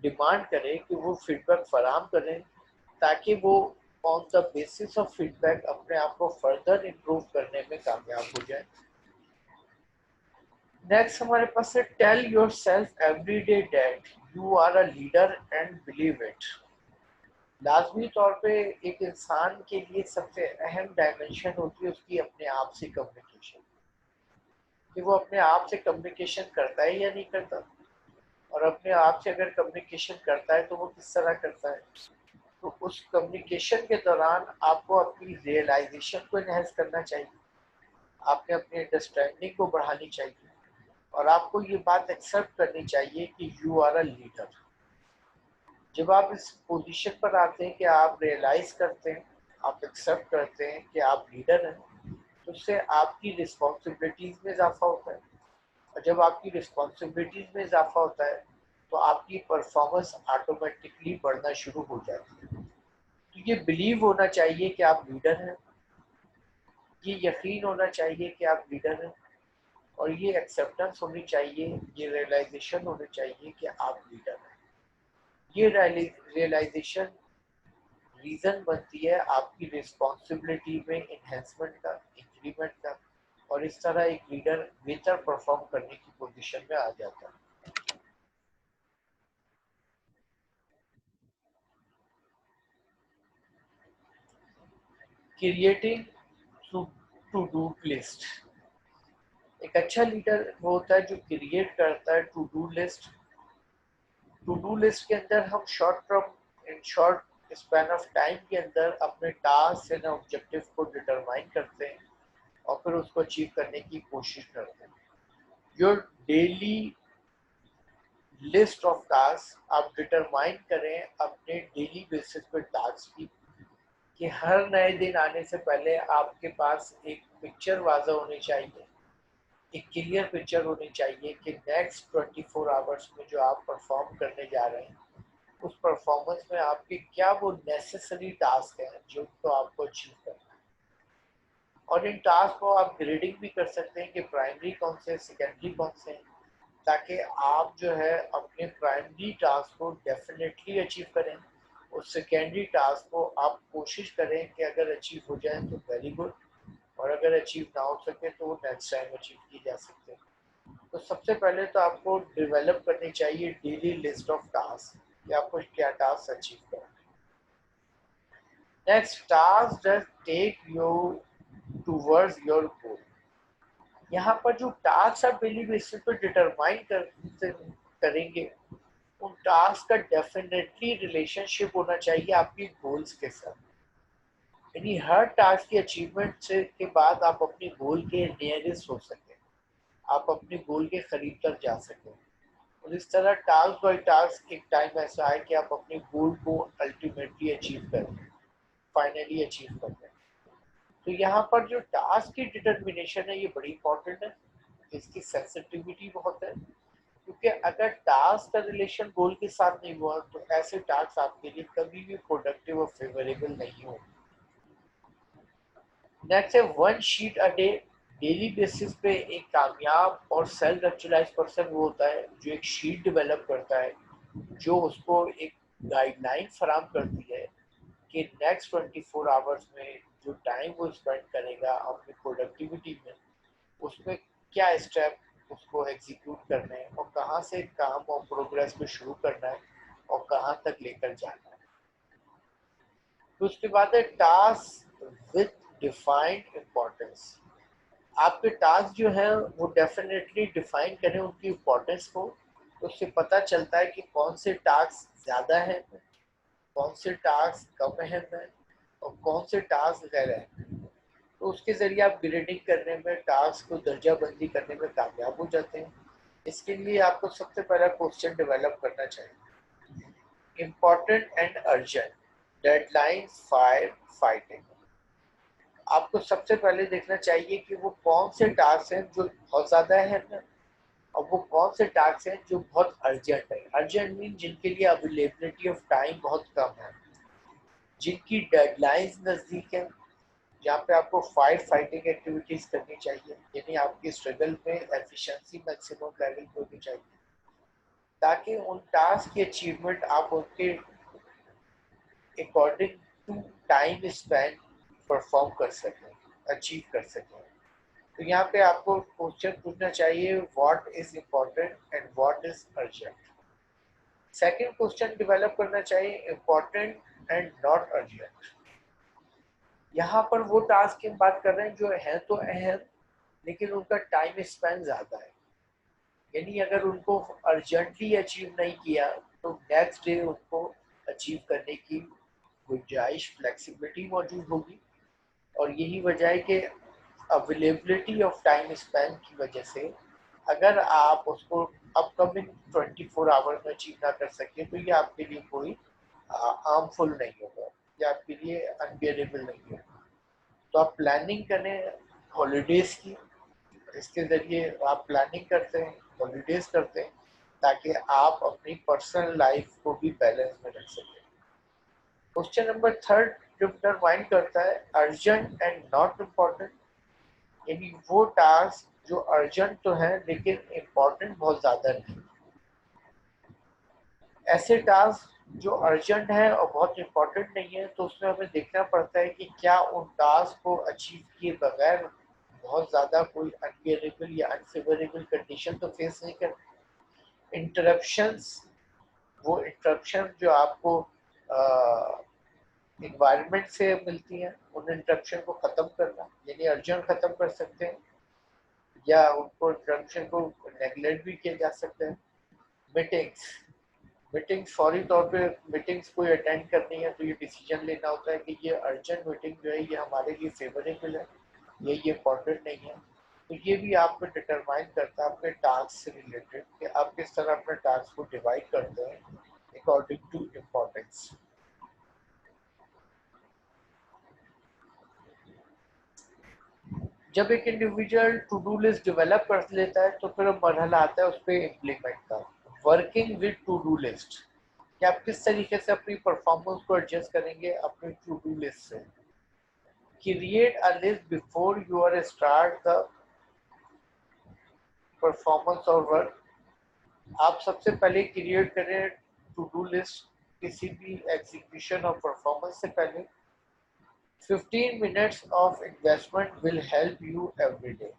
डिमांड करें कि वो फीडबैक फराहम करें, ताकि वो on the basis of feedback अपने आप को फर्दर इम्प्रूव करने में कामयाब हो जाए। नेक्स्ट हमारे पास है tell yourself every day that you are a leader and believe it. लाजमी तौर पे एक इंसान के लिए सबसे अहम डायमेंशन होती है उसकी अपने आप से कम्युनिकेशन, कि वो अपने आप से कम्युनिकेशन करता है या नहीं करता, और अपने आप से अगर कम्युनिकेशन करता है तो वो किस तरह करता है। तो उस कम्युनिकेशन के दौरान आपको अपनी रियलाइजेशन को इनहेंस करना चाहिए, आपने अपनी अंडरस्टैंडिंग को बढ़ानी चाहिए, और आपको ये बात एक्सेप्ट करनी चाहिए कि यू आर अ लीडर। जब आप इस पोजीशन पर आते हैं कि आप रियलाइज करते हैं, आप एक्सेप्ट करते हैं कि आप लीडर हैं, तो उससे आपकी रिस्पॉन्सिबिलिटीज में इजाफा होता है, और जब आपकी रिस्पॉन्सिबिलिटीज में इजाफा होता है तो आपकी परफॉर्मेंस ऑटोमेटिकली बढ़ना शुरू हो जाती है। तो ये बिलीव होना चाहिए कि आप लीडर हैं, ये यकीन होना चाहिए कि आप लीडर हैं, और ये एक्सेप्टेंस होनी चाहिए, ये रियलाइजेशन होनी चाहिए कि आप लीडर हैं। ये रियलाइजेशन रीजन बनती है आपकी रिस्पॉन्सिबिलिटी में इन्हेंसमेंट का, इंक्रीमेंट का, और इस तरह एक लीडर बेहतर परफॉर्म करने की पोजीशन में आ जाता है। Creating to do list. एक अच्छा लीडर वो होता है जो क्रिएट करता है to do list. To do list के अंदर हम short term in short span of time के अंदर अपने टास्क एंड ऑब्जेक्टिव को डिटरमाइन करते हैं और फिर उसको अचीव करने की कोशिश करते हैं। Your daily list of task आप डिटरमाइन करें अपने डेली बेसिस पे टास्क की, कि हर नए दिन आने से पहले आपके पास एक पिक्चर वाज़ा होनी चाहिए, एक क्लियर पिक्चर होनी चाहिए कि नेक्स्ट 24 आवर्स में जो आप परफॉर्म करने जा रहे हैं उस परफॉर्मेंस में आपके क्या वो नेसेसरी टास्क हैं जो तो आपको अचीव करना है। और इन टास्क को आप ग्रेडिंग भी कर सकते हैं कि प्राइमरी कौन से, सेकेंडरी कौन से हैं, ताकि आप जो है अपने प्राइमरी टास्क को डेफिनेटली अचीव करें और सेकेंडरी टास्क को आप कोशिश करें कि अगर अचीव हो जाए तो वेरी गुड, और अगर अचीव ना हो सके तो वो नेक्स्ट टाइम अचीव की जा सकते हैं। तो सबसे पहले तो आपको डेवलप करनी चाहिए डेली लिस्ट ऑफ टास्क कि आपको क्या टास्क अचीव करना है। Next, task that take you towards your goal. यहाँ पर जो टास्क आप डेली बेसिस पे डिटरमाइन करेंगे उन टास्क का डेफिनेटली रिलेशनशिप होना चाहिए आपकी गोल्स के साथ। यानी हर टास्क की अचीवमेंट से के बाद आप अपने गोल के नियरेस्ट हो सकें, आप अपने गोल के करीब तक जा सकें, और इस तरह टास्क बाय टास्क एक टाइम ऐसा है कि आप अपने गोल को अल्टीमेटली अचीव करें, फाइनली अचीव कर लें। तो यहाँ पर जो टास्क की डिटर्मिनेशन है ये बड़ी इंपॉर्टेंट है, इसकी सेंसिटिविटी बहुत है, क्योंकि अगर टास्क का रिलेशन गोल के साथ नहीं हुआ तो ऐसे टास्क आपके लिए कभी भी प्रोडक्टिव और फेवरेबल नहीं हो। नेक्स्ट है one sheet a day. Daily basis पे एक कामयाब और सेल्फ एक्चुअलाइज पर्सन वो होता है जो एक शीट डेवलप करता है जो उसको एक गाइडलाइन फराहम करती है कि नेक्स्ट 24 आवर्स में जो टाइम वो स्पेंड करेगा अपनी प्रोडक्टिविटी में, उसमें क्या स्टेप उसको एग्जीक्यूट करना है और कहाँ से काम और प्रोग्रेस को शुरू करना है और कहाँ तक लेकर जाना है। तो उसके बाद है टास्क विद डिफाइंड इम्पोर्टेंस। आपके टास्क जो है वो डेफिनेटली डिफाइन करें उनकी इम्पोर्टेंस को, तो उससे पता चलता है कि कौन से टास्क ज़्यादा है, कौन से टास्क कम अहम है और कौन से टास्क गैर अहम है। तो उसके ज़रिए आप ग्रेडिंग करने में, टास्क को दर्जाबंदी करने में कामयाब हो जाते हैं। इसके लिए आपको सबसे पहला क्वेश्चन डेवलप करना चाहिए, important and urgent, deadline fire fighting. आपको सबसे पहले देखना चाहिए कि वो कौन से टास्क हैं जो बहुत ज़्यादा अहम है और वो कौन से टास्क हैं जो बहुत अर्जेंट है। अर्जेंट मीन जिनके लिए अवेलेबिलिटी ऑफ टाइम बहुत कम है, जिनकी डेडलाइंस नज़दीक है, जहाँ पे आपको फायर फाइटिंग एक्टिविटीज करनी चाहिए, यानी आपकी स्ट्रगल में एफिशिएंसी मैक्सिमम लेवल पे होनी चाहिए, ताकि उन टास्क की अचीवमेंट आप उनके according to time spend perform कर सकें, अचीव कर सकें। तो यहाँ पे आपको क्वेश्चन पूछना चाहिए, what is important and what is urgent. Second question develop करना चाहिए, इम्पोर्टेंट एंड नॉट अर्जेंट। यहाँ पर वो टास्क की बात कर रहे हैं जो है तो अहम लेकिन उनका टाइम स्पेन ज़्यादा है, यानी अगर उनको अर्जेंटली अचीव नहीं किया तो नेक्स्ट डे उनको अचीव करने की गुंजाइश, फ्लेक्सिबिलिटी मौजूद होगी। और यही वजह है कि अवेलेबिलिटी ऑफ टाइम स्पेन की वजह से अगर आप उसको अपकमिंग 24 आवर में अचीव ना कर सके तो ये आपके लिए कोई हार्मफुल नहीं होगा, ये आपके लिए अनबियरेबल नहीं होगा। तो आप प्लानिंग करें हॉलीडेज की, इसके ज़रिए आप प्लानिंग करते हैं, हॉलीडेज करते हैं, ताकि आप अपनी पर्सनल लाइफ को भी बैलेंस में रख सकें। क्वेश्चन नंबर थर्ड डिटरमाइन करता है अर्जेंट एंड नॉट इम्पोर्टेंट, यानी वो टास्क जो अर्जेंट तो है लेकिन इम्पोर्टेंट बहुत ज्यादा नहीं। ऐसे टास्क जो अर्जेंट है और बहुत इम्पोर्टेंट नहीं है तो उसमें हमें देखना पड़ता है कि क्या उन टास्क को अचीव किए बगैर बहुत ज्यादा कोई अनबियरेबल या अनफेवरेबल कंडीशन तो फेस नहीं कर। इंटरप्शंस, वो इंटरप्शन जो आपको इन्वायरमेंट से मिलती हैं, उन इंटरप्शन को खत्म करना, यानी अर्जेंट खत्म कर सकते हैं या उनको इंटरप्शन को नेगलेक्ट भी किया जा सकता है। मीटिंग्स, मीटिंग्स फौरी तौर पे मीटिंग्स कोई अटेंड करनी है तो ये डिसीजन लेना होता है कि ये अर्जेंट मीटिंग जो है ये हमारे लिए फेवरेबल है या ये इम्पोर्टेंट नहीं है। तो ये भी आपको डिटरमाइन करता है आपके टास्क से रिलेटेड कि आप किस तरह अपने टास्क को डिवाइड करते हैं अकॉर्डिंग टू इम्पोर्टेंस। जब एक individual to do list develop कर लेता है तो फिर मरहला आता है उस पर इम्प्लीमेंट का, working with two do list, कि आप किस तरीके से अपनी परफॉर्मेंस को एडजस्ट करेंगे अपनी टू डू लिस्ट से। Create a list before you are start the performance और वर्क, आप सबसे पहले क्रिएट करें टू डू लिस्ट किसी भी एग्जीक्यूशन और परफॉर्मेंस से पहले। 15 minutes of investment will help you every day.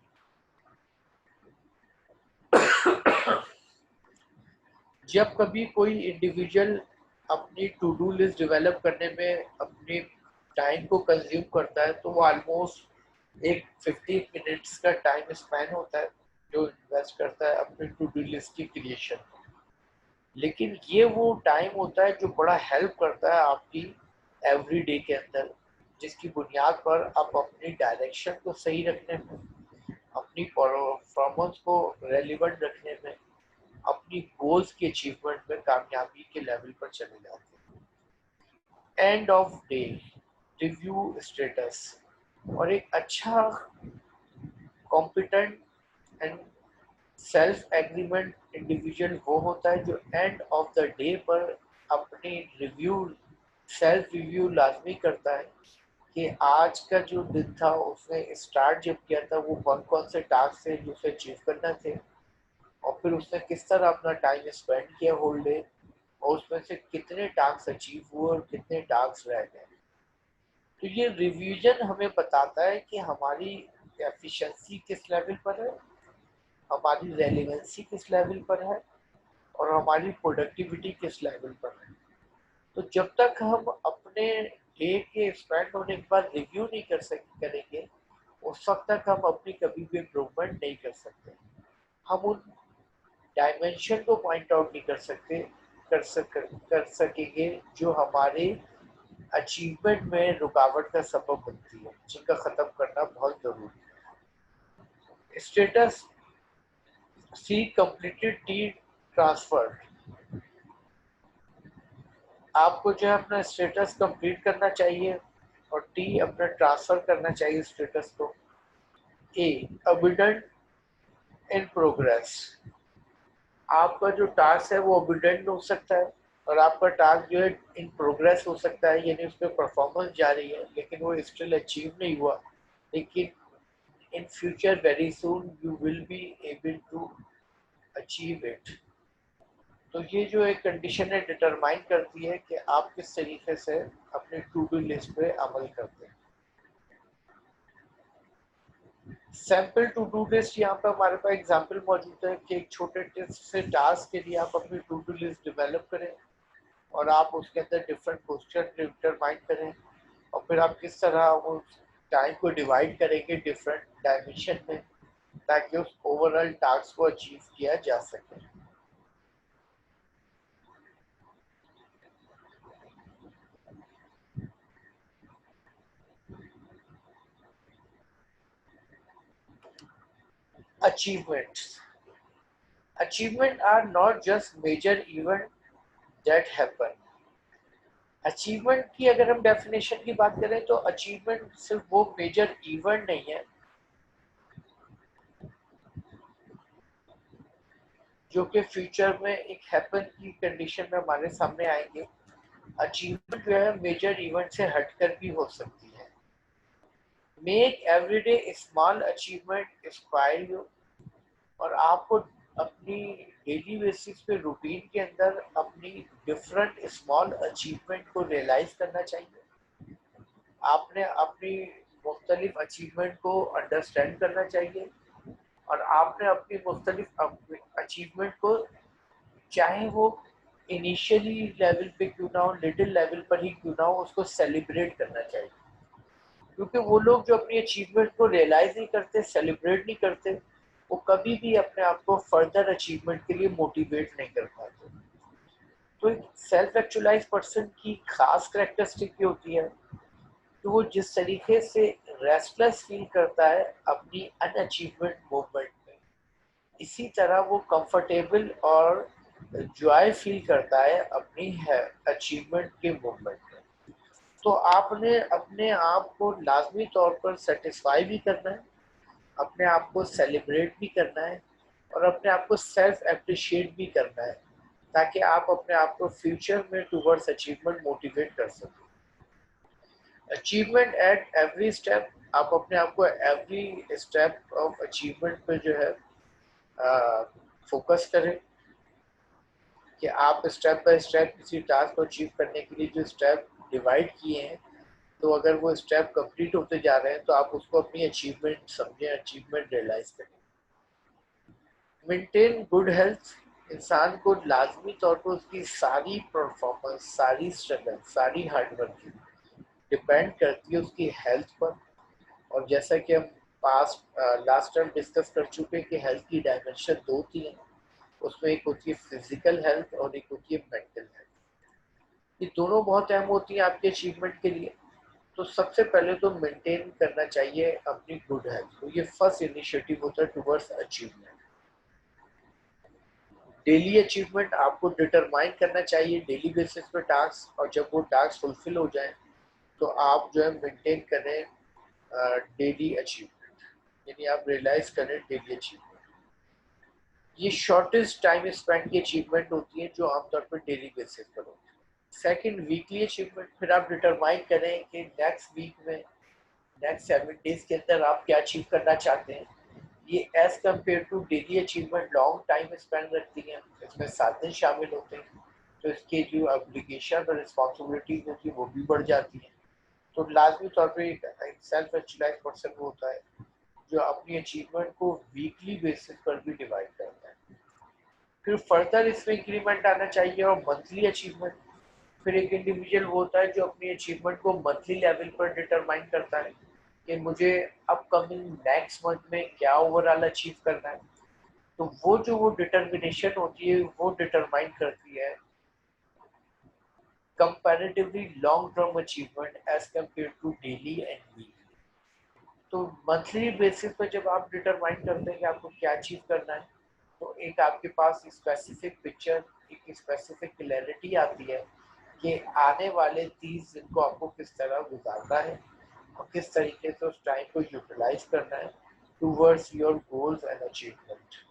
जब कभी कोई इंडिविजुअल अपनी टू डू लिस्ट डेवलप करने में अपने टाइम को कंज्यूम करता है तो वो ऑलमोस्ट एक 15 मिनट्स का टाइम स्पेंड होता है जो इन्वेस्ट करता है अपनी टू डू लिस्ट की क्रिएशन में। लेकिन ये वो टाइम होता है जो बड़ा हेल्प करता है आपकी एवरी डे के अंदर, जिसकी बुनियाद पर आप अपनी डायरेक्शन को सही रखने में, अपनी परफॉर्मेंस को रेलिवेंट रखने में, अपनी गोल्स की अचीवमेंट में कामयाबी के लेवल पर चले जाते हैं। End of day review status, और एक अच्छा competent and self agreement individual वो होता है जो एंड ऑफ द डे पर अपनी रिव्यू, सेल्फ रिव्यू लाजमी करता है कि आज का जो दिन था उसने स्टार्ट जब किया था वो कौन कौन से टास्क थे जो उसे अचीव करना थे और फिर उसने किस तरह अपना टाइम स्पेंड किया होल डे और उसमें से कितने टास्क अचीव हुए और कितने टास्क रह गए। तो ये रिवीजन हमें बताता है कि हमारी एफिशिएंसी किस लेवल पर है, हमारी रेलेवेंसी किस लेवल पर है और हमारी प्रोडक्टिविटी किस लेवल पर है। तो जब तक हम अपने डे के स्पेंड होने के बाद रिव्यू नहीं करेंगे उस वक्त तक हम अपनी कभी भी इम्प्रूवमेंट नहीं कर सकते। हम उन डायमेंशन को पॉइंट आउट नहीं कर सकेंगे जो हमारे अचीवमेंट में रुकावट का सबब बनती है, जिनका खत्म करना बहुत जरूरी है। स्टेटस सी कंप्लीटेड टी ट्रांसफर, आपको जो है अपना स्टेटस कंप्लीट करना चाहिए और टी अपना ट्रांसफर करना चाहिए स्टेटस को। ए अबिडेंट इन प्रोग्रेस, आपका जो टास्क है वो अबिडेंट हो सकता है और आपका टास्क जो है इन प्रोग्रेस हो सकता है, यानी उस पर परफॉर्मेंस जा रही है लेकिन वो स्टिल अचीव नहीं हुआ, लेकिन in future very soon you will be able to achieve it. तो ये जो एक कंडीशन है डिटरमाइन करती है कि आप किस तरीके से अपने टू डू लिस्ट पे अमल करते हैं। सैम्पल टू डू लिस्ट, यहाँ पे हमारे पास एग्जांपल मौजूद है कि एक छोटे से टास्क के लिए आप अपनी टू डू लिस्ट डेवलप करें और आप उसके अंदर डिफरेंट क्वेश्चन डिटरमाइन करें और फिर आप किस तरह उस टाइम को डिवाइड करेंगे डिफरेंट डायमेंशन में ताकि उस ओवरऑल टास्क को अचीव किया जा सके। Achievements. Achievement are not just major event that happen. Achievement की अगर हम डेफिनेशन की बात करें तो अचीवमेंट सिर्फ वो मेजर इवेंट नहीं है जो कि फ्यूचर में एक हैपन की कंडीशन में हमारे सामने आएंगे, अचीवमेंट जो है मेजर इवेंट से हटकर भी हो सकती है। Make everyday small achievement inspire you, और आपको अपनी डेली बेसिस पे रूटीन के अंदर अपनी डिफरेंट स्मॉल अचीवमेंट को रियलाइज करना चाहिए। आपने अपनी मुख्तलिफ अचीवमेंट को अंडरस्टैंड करना चाहिए, और आपने अपनी मुख्तलिफ अचीवमेंट को, चाहे वो इनिशियली लेवल पे क्यों ना हो, लिटिल लेवल पर ही क्यों ना हो, उसको सेलिब्रेट करना चाहिए। क्योंकि वो लोग जो अपनी अचीवमेंट को रियलाइज नहीं करते, सेलिब्रेट नहीं करते, वो कभी भी अपने आप को फर्दर अचीवमेंट के लिए मोटिवेट नहीं कर पाते। तो एक सेल्फ एक्चुअलाइज पर्सन की खास करेक्टरिस्टिक ये होती है कि वो जिस तरीके से रेस्टलेस फील करता है अपनी अनअचीवमेंट मूवमेंट में, इसी तरह वो कंफर्टेबल और जॉय फील करता है अपनी अचीवमेंट के मूवमेंट में। तो आपने अपने आप को लाजमी तौर पर सेटिस्फाई भी करना है, अपने आप को सेलिब्रेट भी करना है, और अपने आप को सेल्फ अप्रिशिएट भी करना है, ताकि आप अपने आप को फ्यूचर में टूवर्ड्स अचीवमेंट मोटिवेट कर सकें। अचीवमेंट एट एवरी स्टेप, आप अपने आप को एवरी स्टेप ऑफ अचीवमेंट पे जो है फोकस करें कि आप स्टेप बाय स्टेप किसी टास्क को अचीव करने के लिए जो स्टेप डिवाइड किए हैं, तो अगर वो स्टेप कंप्लीट होते जा रहे हैं तो आप उसको अपनी अचीवमेंट समझें, अचीवमेंट रियलाइज करें। मेंटेन गुड हेल्थ, इंसान को लाजमी तौर पर उसकी सारी परफॉर्मेंस, सारी स्ट्रगल, सारी हार्डवर्किंग डिपेंड करती है उसकी हेल्थ पर। और जैसा कि हम पास्ट लास्ट टाइम डिस्कस कर चुके हैं कि हेल्थ की डायमेंशन दो थी हैं, उसमें एक होती है फिजिकल हेल्थ और एक होती है मेंटल हेल्थ। ये दोनों बहुत अहम होती हैं आपके अचीवमेंट के लिए। तो सबसे पहले तो मेंटेन करना चाहिए अपनी गुड हेल्थ, तो ये फर्स्ट इनिशिएटिव होता है टुवर्ड्स अचीवमेंट। डेली अचीवमेंट आपको डिटरमाइन करना चाहिए डेली बेसिस पे टास्क, और जब वो टास्क फुलफिल हो जाए तो आप जो है मेंटेन करें डेली अचीवमेंट, यानी आप रियलाइज करें डेली अचीवमेंट। ये शॉर्टेस्ट टाइम स्पेंड की अचीवमेंट होती है जो आमतौर पर डेली बेसिस पर होती है। सेकंड, वीकली अचीवमेंट, फिर आप डिटरमाइन करें कि नेक्स्ट वीक में, नेक्स्ट 7 डेज के अंदर आप क्या अचीव करना चाहते हैं। ये as compare to daily achievement long time spend रखती हैं, इसमें 7 दिन शामिल होते हैं, तो इसके जो ऑब्लिगेशन और रिस्पॉन्सिबिलिटीज होती है वो भी बढ़ जाती हैं। तो लाजमी तौर पर एक सेल्फ एक्चुअलाइज पर्सन वो होता है जो अपनी अचीवमेंट को वीकली बेसिस पर भी डिवाइड करता है। फिर फर्दर इसमें इंक्रीमेंट आना चाहिए, और मंथली अचीवमेंट। फिर एक इंडिविजुअल वो होता है जो अपनी अचीवमेंट को मंथली लेवल पर डिटरमाइन करता है कि मुझे अपकमिंग नेक्स्ट मंथ में क्या ओवरऑल अचीव करना है। तो वो डिटर्मिनेशन होती है वो डिटरमाइन करती है comparatively long term achievement as compare to daily and weekly. तो मंथली बेसिस पर जब आप डिटरमाइन करते हैं कि आपको क्या अचीव करना है, तो एक आपके पास स्पेसिफिक पिक्चर, एक स्पेसिफिक क्लैरिटी आती है कि आने वाले 30 दिन को आपको किस तरह गुजारना है और किस तरीके से उस टाइम को यूटिलाइज करना है towards your goals and achievement.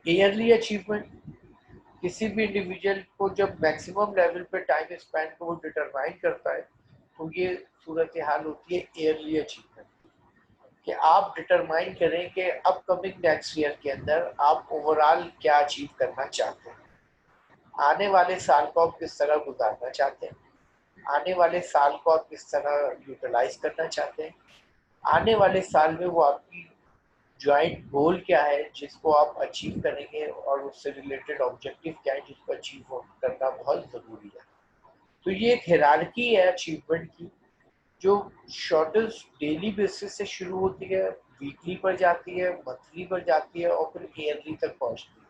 Yearly achievement, किसी भी इंडिविजुअल को जब मैक्सिमम लेवल पे टाइम स्पेंड को वो डिटरमाइन करता है, तो ये सूरत हाल होती है ईयरली अचीवमेंट, कि आप डिटरमाइन करें कि अपकमिंग नेक्स्ट ईयर के अंदर आप ओवरऑल क्या अचीव करना चाहते हैं, आने वाले साल को आप किस तरह गुजारना चाहते हैं, आने वाले साल को आप किस तरह यूटिलाइज करना चाहते हैं, आने वाले साल में वो आपकी ज्वाइंट गोल क्या है जिसको आप अचीव करेंगे, और उससे रिलेटेड ऑब्जेक्टिव क्या है जिसको अचीव करना बहुत ज़रूरी है। तो ये एक हिरार्की है अचीवमेंट की, जो शॉर्टेस्ट डेली बेसिस से शुरू होती है, वीकली पर जाती है, मंथली पर जाती है, और फिर ईयरली तक पहुंचती है।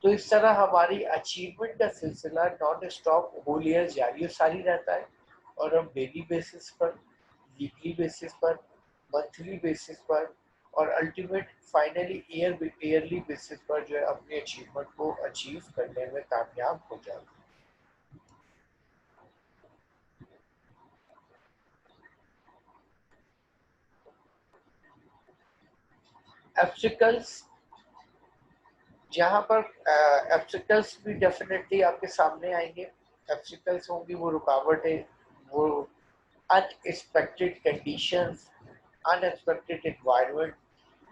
तो इस तरह हमारी अचीवमेंट का सिलसिला नॉन स्टॉप होल ईयर जारी और सारी रहता है, और हम डेली बेसिस पर, वीकली बेसिस पर, मंथली बेसिस पर, और अल्टीमेट फाइनली ईयरली बेसिस पर जो है अपनी अचीवमेंट को अचीव करने में कामयाब हो जाते हैं। Obstacles जहाँ पर ऑब्स्टिकल्स भी डेफिनेटली आपके सामने आएंगे। ऑब्स्टिकल्स होंगी वो रुकावटें, वो अनएक्सपेक्टेड कंडीशंस, अनएक्सपेक्टेड एनवायरनमेंट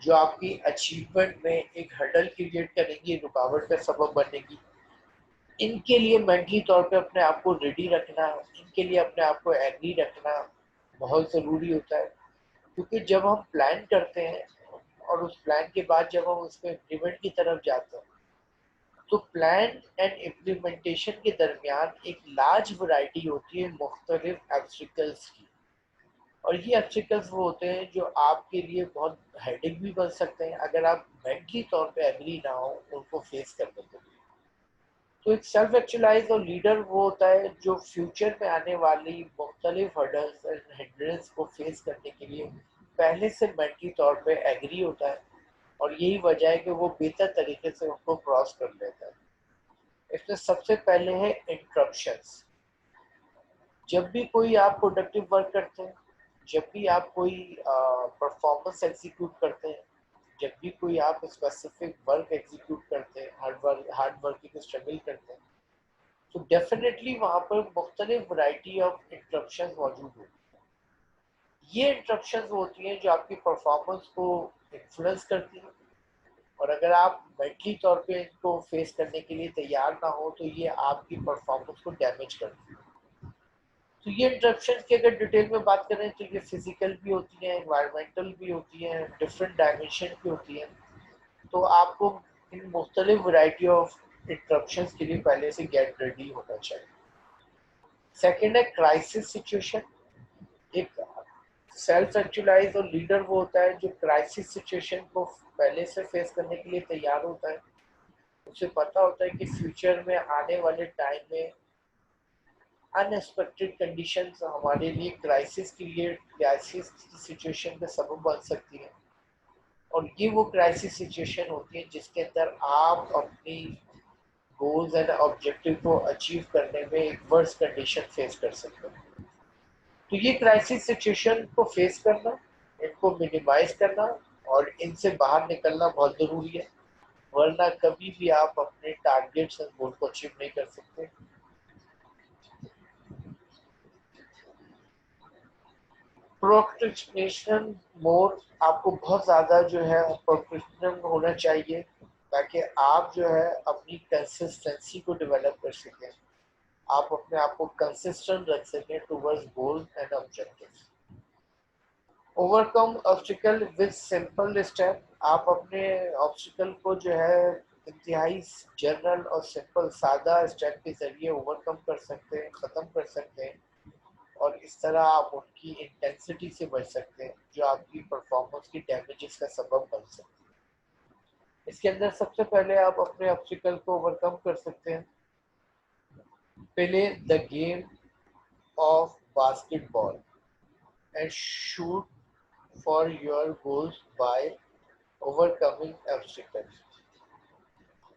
जो आपकी अचीवमेंट में एक हर्डल क्रिएट करेंगी, रुकावट का सबब बनेगी। इनके लिए मेंटली तौर पे अपने आप को रेडी रखना, इनके लिए अपने आप को एग्री रखना बहुत ज़रूरी होता है। क्योंकि जब हम प्लान करते हैं और उस प्लान के बाद जब हम उसको इम्प्लीमेंट की तरफ जाते हैं, तो प्लान एंड इम्प्लीमेंटेशन के दरमियान एक लार्ज वैरायटी होती है मुख्तलिफ ऑब्स्टिकल्स की। और ये ऑब्स्टिकल्स वो होते हैं जो आपके लिए बहुत हेडेक भी बन सकते हैं अगर आप मेंटली तौर पे एग्री ना हो उनको फेस करने के लिए। तो एक सेल्फ एक्चुअलाइज और लीडर वो होता है जो फ्यूचर में आने वाली मुख्तलिफ हर्डल्स एंड हिंड्रेंस को फेस करने के लिए पहले से मेंटली तौर पे एग्री होता है, और यही वजह है कि वो बेहतर तरीके से उनको क्रॉस कर लेता है। इसमें सबसे पहले है इंटरप्शंस। जब भी कोई आप प्रोडक्टिव वर्क करते हैं, जब भी आप कोई परफॉर्मेंस एग्जीक्यूट करते हैं, जब भी कोई आप स्पेसिफिक वर्क एग्जीक्यूट करते हैं, हार्ड वर्किंग स्ट्रगल करते हैं, तो डेफिनेटली वहाँ पर मुख्तलिफ वैरायटी ऑफ इंटरप्शन मौजूद होती है। ये इंटरप्शन होती हैं जो आपकी परफॉर्मेंस को इन्फ्लुएंस करती हैं, और अगर आप मेंटली तौर पे इनको फेस करने के लिए तैयार ना हो तो ये आपकी परफॉर्मेंस को डैमेज करती है। तो ये इंटरप्शन की अगर डिटेल में बात करें तो ये फिजिकल भी होती हैं, एनवायरमेंटल भी होती हैं, डिफरेंट डायमेंशन की होती हैं। तो आपको इन मुख्तलिफ वैरायटी ऑफ इंटरप्शंस के लिए पहले से गेट रेडी होना चाहिए। सेकेंड है क्राइसिस सिचुएशन। एक सेल्फ एक्चुअलाइज और लीडर वो होता है जो क्राइसिस सिचुएशन को पहले से फेस करने के लिए तैयार होता है। उसे पता होता है कि फ्यूचर में आने वाले टाइम में अनएक्सपेक्टेड कंडीशंस हमारे लिए क्राइसिस सिचुएशन का सबब बन सकती है, और ये वो क्राइसिस सिचुएशन होती है जिसके अंदर आप अपनी गोल्स एंड ऑब्जेक्टिव को अचीव करने में एक वर्स्ट कंडीशन फेस कर सकते हैं। तो ये क्राइसिस सिचुएशन को फेस करना, इनको मिनिमाइज करना और इनसे बाहर निकलना बहुत ज़रूरी है, वरना कभी भी आप अपने टारगेट्स एंड गोल को अचीव नहीं कर सकते। प्रोक्रेस्टिनेशन मोर, आपको बहुत ज़्यादा जो है प्रोक्रेस्टिनेट होना चाहिए ताकि आप जो है अपनी कंसिस्टेंसी को डेवलप कर सकें, आप अपने आप को कंसिस्टेंट रख सकें towards goal and objectives. Overcome obstacle with simple step, आप अपने ऑब्स्टिकल को जो है इंतहाई जनरल और सिंपल सादा स्टेप के जरिए ओवरकम कर सकते हैं, ख़त्म कर सकते हैं, और इस तरह आप उनकी इंटेंसिटी से बच सकते हैं जो आपकी परफॉर्मेंस की डैमेजेस का सबब बन सकते हैं। इसके अंदर सबसे पहले आप अपने ऑब्स्टिकल को ओवरकम कर सकते हैं। पहले the game of basketball and shoot for your goals by overcoming obstacles.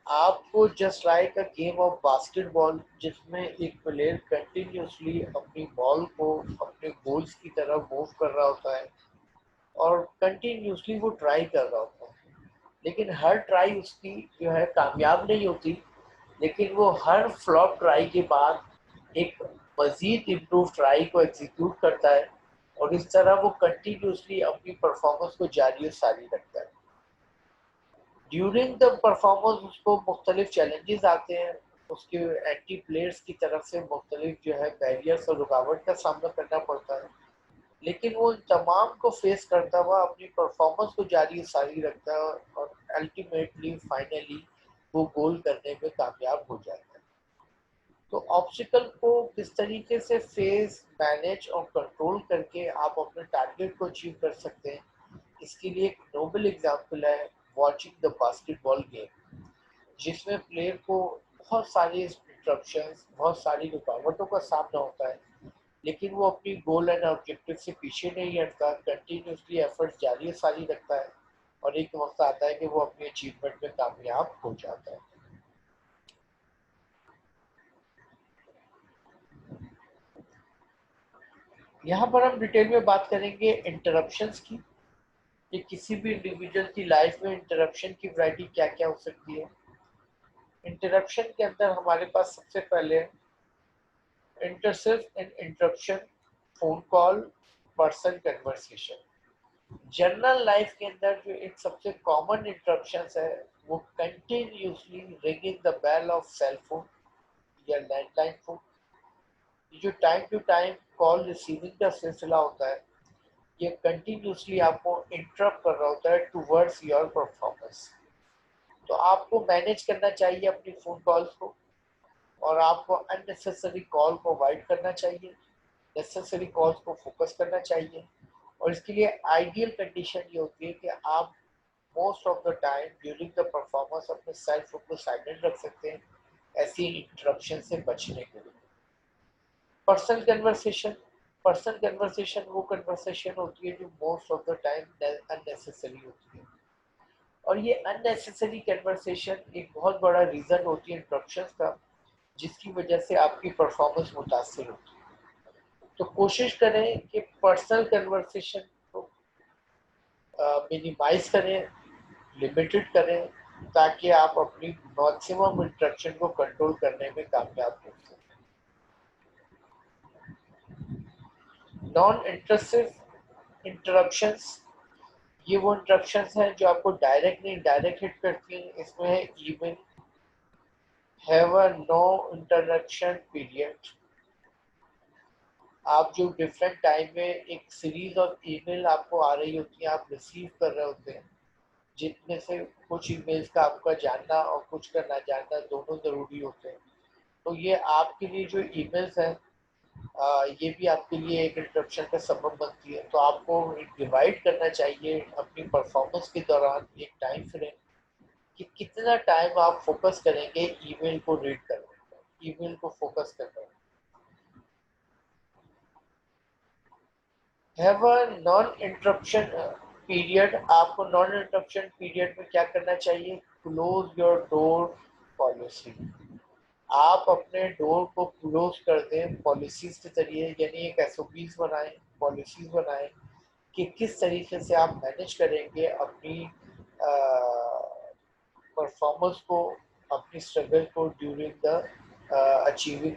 आपको just like a game of basketball जिसमें एक प्लेयर कंटिन्यूसली अपनी बॉल को अपने गोल्स की तरफ मूव कर रहा होता है और कंटिन्यूसली वो ट्राई कर रहा होता है, लेकिन हर ट्राई उसकी जो है कामयाब नहीं होती, लेकिन वो हर फ्लॉप ट्राई के बाद एक मजीद इम्प्रूव ट्राई को एग्जीक्यूट करता है, और इस तरह वो कंटिन्यूसली अपनी परफॉर्मेंस को जारी और सारी रखता है। ड्यूरिंग द परफॉर्मेंस उसको मुख्तलिफ चैलेंजेस आते हैं, उसके एंटी प्लेयर्स की तरफ से मुख्तलिफ जो है बैरियर्स और रुकावट का सामना करना पड़ता है, लेकिन वो इन तमाम को फेस करता हुआ अपनी परफॉर्मेंस को जारी सारी रखता है और अल्टीमेटली फाइनली वो गोल करने में कामयाब हो जाता है। तो ऑब्स्टिकल को किस तरीके से फेस, मैनेज और कंट्रोल करके आप अपने टारगेट को अचीव कर सकते हैं, इसके लिए एक नोबल एग्जाम्पल है वॉचिंग द बास्केटबॉल गेम, जिसमें प्लेयर को बहुत सारी इंटरप्शंस, बहुत सारी रुकावटों का सामना होता है, लेकिन वो अपनी गोल एंड ऑब्जेक्टिव से पीछे नहीं हटता, कंटिन्यूसली एफर्ट जारी सारी रखता है, और एक वक्त आता है कि वो अपनी अचीवमेंट में कामयाब हो जाता है। यहाँ पर हम डिटेल में बात करेंगे इंटरप्शंस की, कि किसी भी इंडिविजुअल की लाइफ में इंटरप्शन की वैरायटी क्या क्या हो सकती है। इंटरप्शन के अंदर हमारे पास सबसे पहले intrusive in interruption, phone call, person conversation. General life के अंदर जो एक सबसे कॉमन इंटरप्शंस है वो continuously ringing the bell of cell phone या लैंडलाइन फोन। जो time to time call receiving का सिलसिला होता है ये कंटिन्यूसली आपको इंटरप्ट कर रहा होता है टूवर्ड्स योर परफॉर्मेंस। तो आपको मैनेज करना चाहिए अपनी फोन कॉल्स को और आपको अननेसेसरी कॉल को अवॉइड करना चाहिए, नेसेसरी कॉल्स को फोकस करना चाहिए। और इसके लिए आइडियल कंडीशन ये होती है कि आप most of the time during the performance अपने सेल फोन को साइलेंट रख सकते हैं ऐसी इंटरप्शन से बचने के लिए। पर्सनल कन्वर्सेशन, पर्सनल कन्वर्सेशन वो कन्वर्सेशन होती है जो most of the time unnecessary होती है और ये अननेसेसरी कन्वर्सेशन एक बहुत बड़ा रीजन होती है इंटरप्शंस का जिसकी वजह से आपकी परफॉर्मेंस मुतासिर होती है। तो कोशिश करें कि पर्सनल कन्वर्सेशन को मिनिमाइज करें, लिमिटेड करें ताकि आप अपनी मैक्सिमम इंटरेक्शन को कंट्रोल करने में कामयाब हो सकें। नॉन इंटरसिव इंटरप्शंस, ये वो इंटरप्शंस हैं जो आपको डायरेक्ट नहीं डायरेक्ट हिट करती हैं। इसमें है email, have a no interruption period. आप जो डिफरेंट टाइम में एक सीरीज ऑफ ईमेल आपको आ रही होती है, आप रिसीव कर रहे होते हैं, जिनमें से कुछ ईमेल्स का आपका जानना और कुछ का ना जानना दोनों ज़रूरी होते हैं। तो ये आपके लिए जो ईमेल्स हैं ये भी आपके लिए एक इंटरप्शन का सबब बनती है। तो आपको डिवाइड करना चाहिए अपनी परफॉर्मेंस के दौरान एक टाइम फ्रेम कि कितना टाइम आप फोकस करेंगे ईमेल को रीड करने पर, ईमेल को फोकस करने पर। Have a non interruption period, आपको नॉन इंटरप्शन पीरियड में क्या करना चाहिए? क्लोज योर डोर पॉलिसी, आप अपने डोर को क्लोज कर दें पॉलिसीज के जरिए, यानी एक एसओपीज बनाएं, पॉलिसीज बनाएं कि किस तरीके से आप मैनेज करेंगे अपनी परफॉर्मेंस को, अपनी स्ट्रगल को ड्यूरिंग द अचीविंग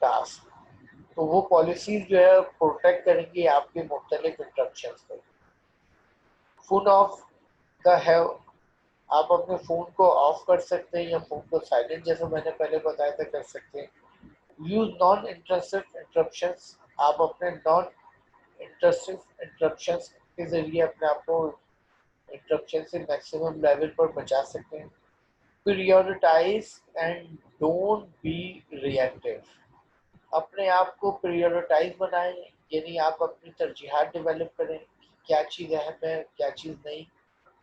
टास्क। तो वो पॉलिसीज जो है प्रोटेक्ट करेंगी आपके मुख्तलिफ इंटरप्शंस को। फोन ऑफ द हैव, आप अपने फ़ोन को ऑफ कर सकते हैं या फ़ोन को साइलेंट जैसे मैंने पहले बताया था कर सकते हैं। यूज नॉन इंटरसिव इंटरप्शंस, आप अपने नॉन इंटरसिव इंटरप्शंस के ज़रिए अपने आप को इंटरप्शन से मैक्सिमम लेवल पर बचा सकते हैं। Prioritise and don't be reactive, अपने आप को प्रायोरिटाइज बनाएं, यानी आप अपनी तरजीहात डेवलप करें, क्या चीज़ अहम है, क्या चीज़ नहीं,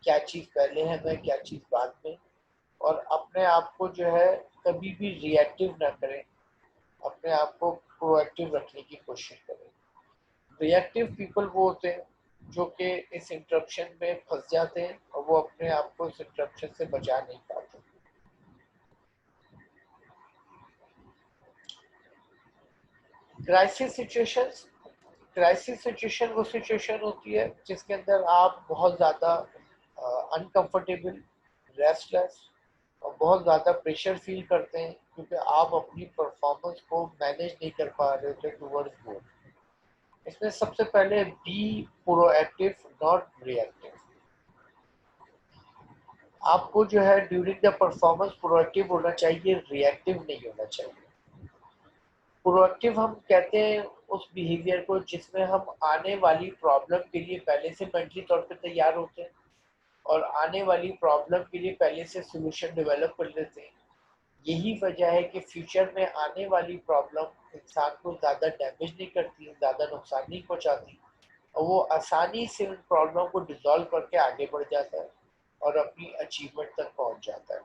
क्या चीज़ पहले अहम है, क्या चीज़ बाद में। और अपने आप को जो है कभी भी रिएक्टिव ना करें, अपने आप को प्रोएक्टिव रखने की कोशिश करें। रिएक्टिव पीपल वो होते हैं जो कि इस इंटरप्शन में फंस जाते हैं और वो अपने आप को इस इंटरप्शन से बचा नहीं पाते। क्राइसिस सिचुएशंस, क्राइसिस सिचुएशन वो सिचुएशन होती है जिसके अंदर आप बहुत ज़्यादा अनकंफर्टेबल, रेस्टलेस और बहुत ज़्यादा प्रेशर फील करते हैं क्योंकि आप अपनी परफॉर्मेंस को मैनेज नहीं कर पा रहे थे टूवर्ड्स गोल। इसमें सबसे पहले बी प्रोएक्टिव नॉट रिएक्टिव, आपको जो है ड्यूरिंग द परफॉर्मेंस प्रोएक्टिव होना चाहिए, रिएक्टिव नहीं होना चाहिए। प्रोएक्टिव हम कहते हैं उस बिहेवियर को जिसमें हम आने वाली प्रॉब्लम के लिए पहले से मेंटली तौर पे तैयार होते हैं और आने वाली प्रॉब्लम के लिए पहले से सॉल्यूशन डेवलप कर लेते हैं। यही वजह है कि फ्यूचर में आने वाली प्रॉब्लम इंसान को ज़्यादा डैमेज नहीं करती, ज़्यादा नुकसान नहीं पहुंचाती और वो आसानी से उन प्रॉब्लम को डिसॉल्व करके आगे बढ़ जाता है और अपनी अचीवमेंट तक पहुंच जाता है।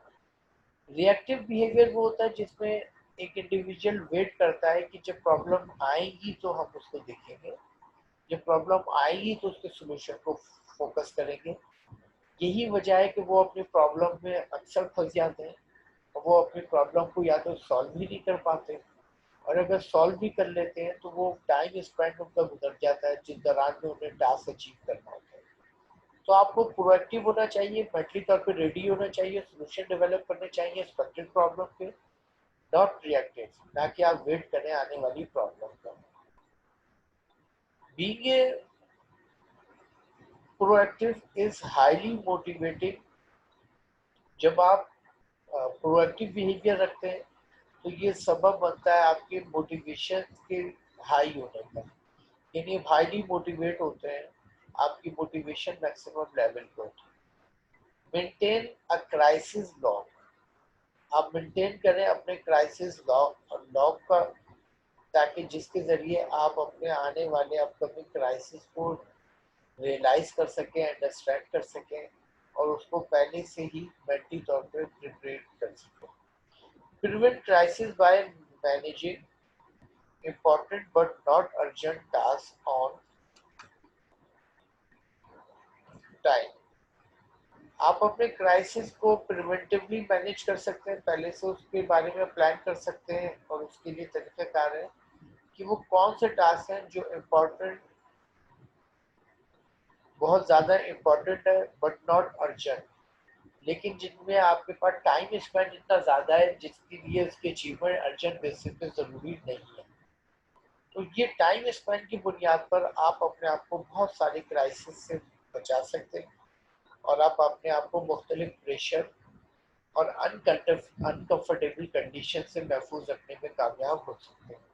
रिएक्टिव बिहेवियर वो होता है जिसमें एक इंडिविजुअल वेट करता है कि जब प्रॉब्लम आएगी तो हम उसको देखेंगे, जब प्रॉब्लम आएगी तो उसके सोल्यूशन को फोकस करेंगे। यही वजह है कि वो अपनी प्रॉब्लम में अक्सर फंस जाते हैं और वो अपनी प्रॉब्लम को या तो सॉल्व ही नहीं कर पाते और अगर सॉल्व भी कर लेते हैं तो वो टाइम स्पेंड उनका गुजर जाता है जिस दौरान में उन्हें टास्क अचीव करना होता है। तो आपको प्रोएक्टिव होना चाहिए, मेंटली तौर पे रेडी होना चाहिए, सोल्यूशन डेवलप करने चाहिए एक्सपेक्टेड प्रॉब्लम के, नॉट रिएक्टिव, ना कि आप वेट करें आने वाली प्रॉब्लम का। Being a proactive is highly motivating. जब आप प्रोएक्टिव बिहेवियर रखते हैं तो ये सबब बनता है आपके मोटिवेशन के हाई होने का, यानी हाईली मोटिवेट होते हैं, आपकी मोटिवेशन मैक्सिमम लेवल पे होती है। मेंटेन अ क्राइसिस लॉग, आप मेंटेन करें अपने क्राइसिस लॉग का, ताकि जिसके जरिए आप अपने आने वाले अपकमिंग क्राइसिस को रियलाइज कर सकें, अंडरस्टैंड कर सकें और उसको पहले से ही मेंटली तौर पर प्रिपेयर कर सकें। Prevent crisis by managing important but not urgent tasks on time। आप अपने क्राइसिस को प्रिवेंटिवली मैनेज कर सकते हैं, पहले से उसके बारे में प्लान कर सकते हैं और उसके लिए तरीक़ाकार है कि वो कौन से टास्क हैं जो इम्पोर्टेंट, बहुत ज़्यादा इम्पोर्टेंट है बट नॉट अर्जेंट, लेकिन जिनमें आपके पास टाइम स्पेंड इतना ज़्यादा है जिसके लिए उसकी अचीवमेंट अर्जेंट बेसिस पे ज़रूरी नहीं है। तो ये टाइम स्पेंड की बुनियाद पर आप अपने आप को बहुत सारे क्राइसिस से बचा सकते हैं और आप अपने आप को मुख्तलिफ प्रेशर और अनकंफर्टेबल कंडीशन से महफूज रखने में कामयाब हो सकते हैं।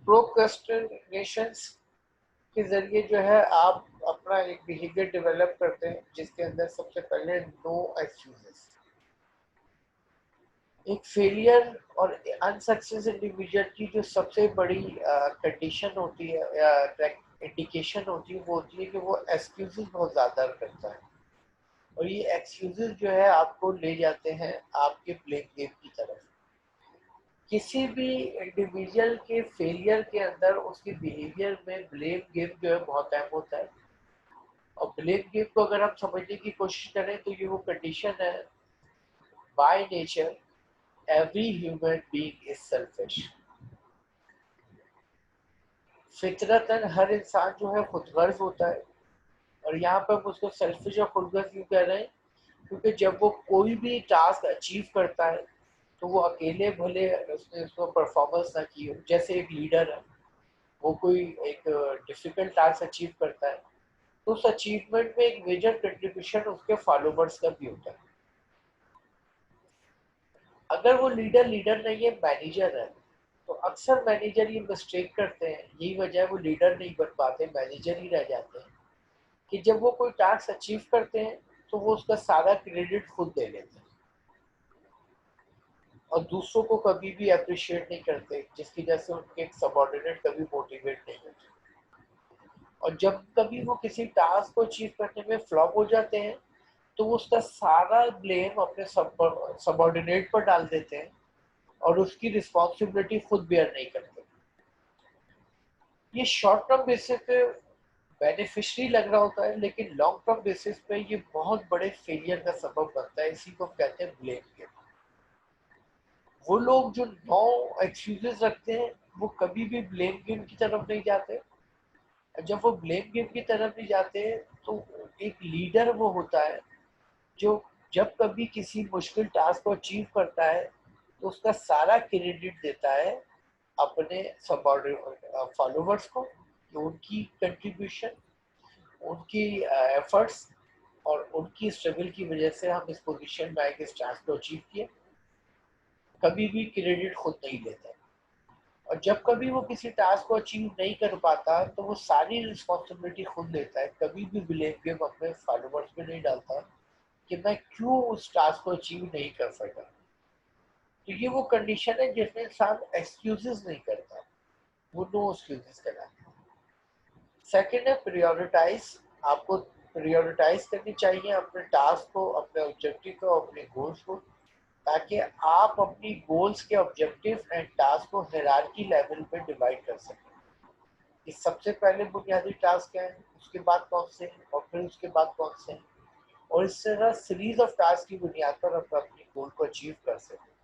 प्रोक्रेस्टिनेशन के जरिए जो है आप अपना एक बिहेवियर डेवलप करते हैं जिसके अंदर सबसे पहले नो एक्सक्यूजेस। एक फेलियर और अनसक्सेस इंडिविजुअल की जो सबसे बड़ी कंडीशन होती है या इंडिकेशन होती है वो होती है कि वो एक्सक्यूजेस बहुत ज़्यादा करता है और ये एक्सक्यूजेस जो है आपको ले जाते हैं आपके ब्लेम गेम की तरफ। किसी भी इंडिविजुअल के फेलियर के अंदर उसके बिहेवियर में ब्लेम गेम जो है बहुत अहम होता है और ब्लेम गेम को अगर हम समझने की कोशिश करें तो ये वो कंडीशन है, by nature every human being is selfish. फितरतन हर इंसान जो है खुदगर्ज होता है और यहाँ पर हम उसको सेल्फिश और खुदगर्ज क्यों कह रहे हैं, क्योंकि जब वो कोई भी टास्क अचीव करता है तो वो अकेले भले उसने उसको परफॉर्मेंस ना की हो, जैसे एक लीडर है वो कोई एक डिफिकल्ट टास्क अचीव करता है तो उस अचीवमेंट में एक मेजर कंट्रीब्यूशन उसके फॉलोवर्स का भी होता है। अगर वो लीडर नहीं है, मैनेजर है, तो अक्सर मैनेजर ये मिस्टेक करते हैं, यही वजह है वो लीडर नहीं बन पाते, मैनेजर ही रह जाते हैं, कि जब वो कोई टास्क अचीव करते हैं तो वो उसका सारा क्रेडिट खुद ले लेते हैं और दूसरों को कभी भी अप्रिशिएट नहीं करते, जिसकी वजह से उनके एक सबऑर्डिनेट कभी मोटिवेट नहीं होते और जब कभी वो किसी टास्क को अचीव करने में फ्लॉप हो जाते हैं तो वो उसका सारा ब्लेम अपने सबऑर्डिनेट पर डाल देते हैं और उसकी रिस्पॉन्सिबिलिटी खुद बेयर नहीं करते। ये शॉर्ट टर्म बेसिस पे बेनिफिशियरी लग रहा होता है लेकिन लॉन्ग टर्म बेसिस पे ये बहुत बड़े फेलियर का सबब बनता है, इसी को कहते हैं ब्लेम गेम। वो लोग जो नो एक्सक्यूजेस रखते हैं वो कभी भी ब्लेम गेम की तरफ नहीं जाते, जब वो ब्लेम गेम की तरफ नहीं जाते तो एक लीडर वो होता है जो जब कभी किसी मुश्किल टास्क को अचीव करता है तो उसका सारा क्रेडिट देता है अपने फॉलोवर्स को कि उनकी कंट्रीब्यूशन, उनकी एफर्ट्स और उनकी स्ट्रगल की वजह से हम इस पोजीशन में आए कि इस टास्क को अचीव किए, कभी भी क्रेडिट खुद नहीं लेता। और जब कभी वो किसी टास्क को अचीव नहीं कर पाता तो वो सारी रिस्पॉन्सिबिलिटी खुद लेता है, कभी भी ब्लेम गेम अपने फॉलोवर्स पे नहीं डालता कि मैं क्यों उस टास्क को अचीव नहीं कर सका। तो ये वो कंडीशन है जिसमें इंसान एक्सक्यूजेस नहीं करता, वो नो एक्सक्यूजेस कराता है। सेकेंड है प्रायोरिटाइज। आपको प्रायोरिटाइज करनी चाहिए अपने टास्क को, अपने ऑब्जेक्टिव को, अपने गोल्स को, ताकि आप अपनी गोल्स के ऑब्जेक्टिव एंड टास्क को हायरार्की लेवल पे डिवाइड कर सकें। कि सबसे पहले बुनियादी टास्क क्या है, उसके बाद कौन से हैं, और फिर उसके बाद कौन से हैं, और इस तरह सीरीज ऑफ टास्क की बुनियाद पर हम अपनी गोल को अचीव कर सकते हैं।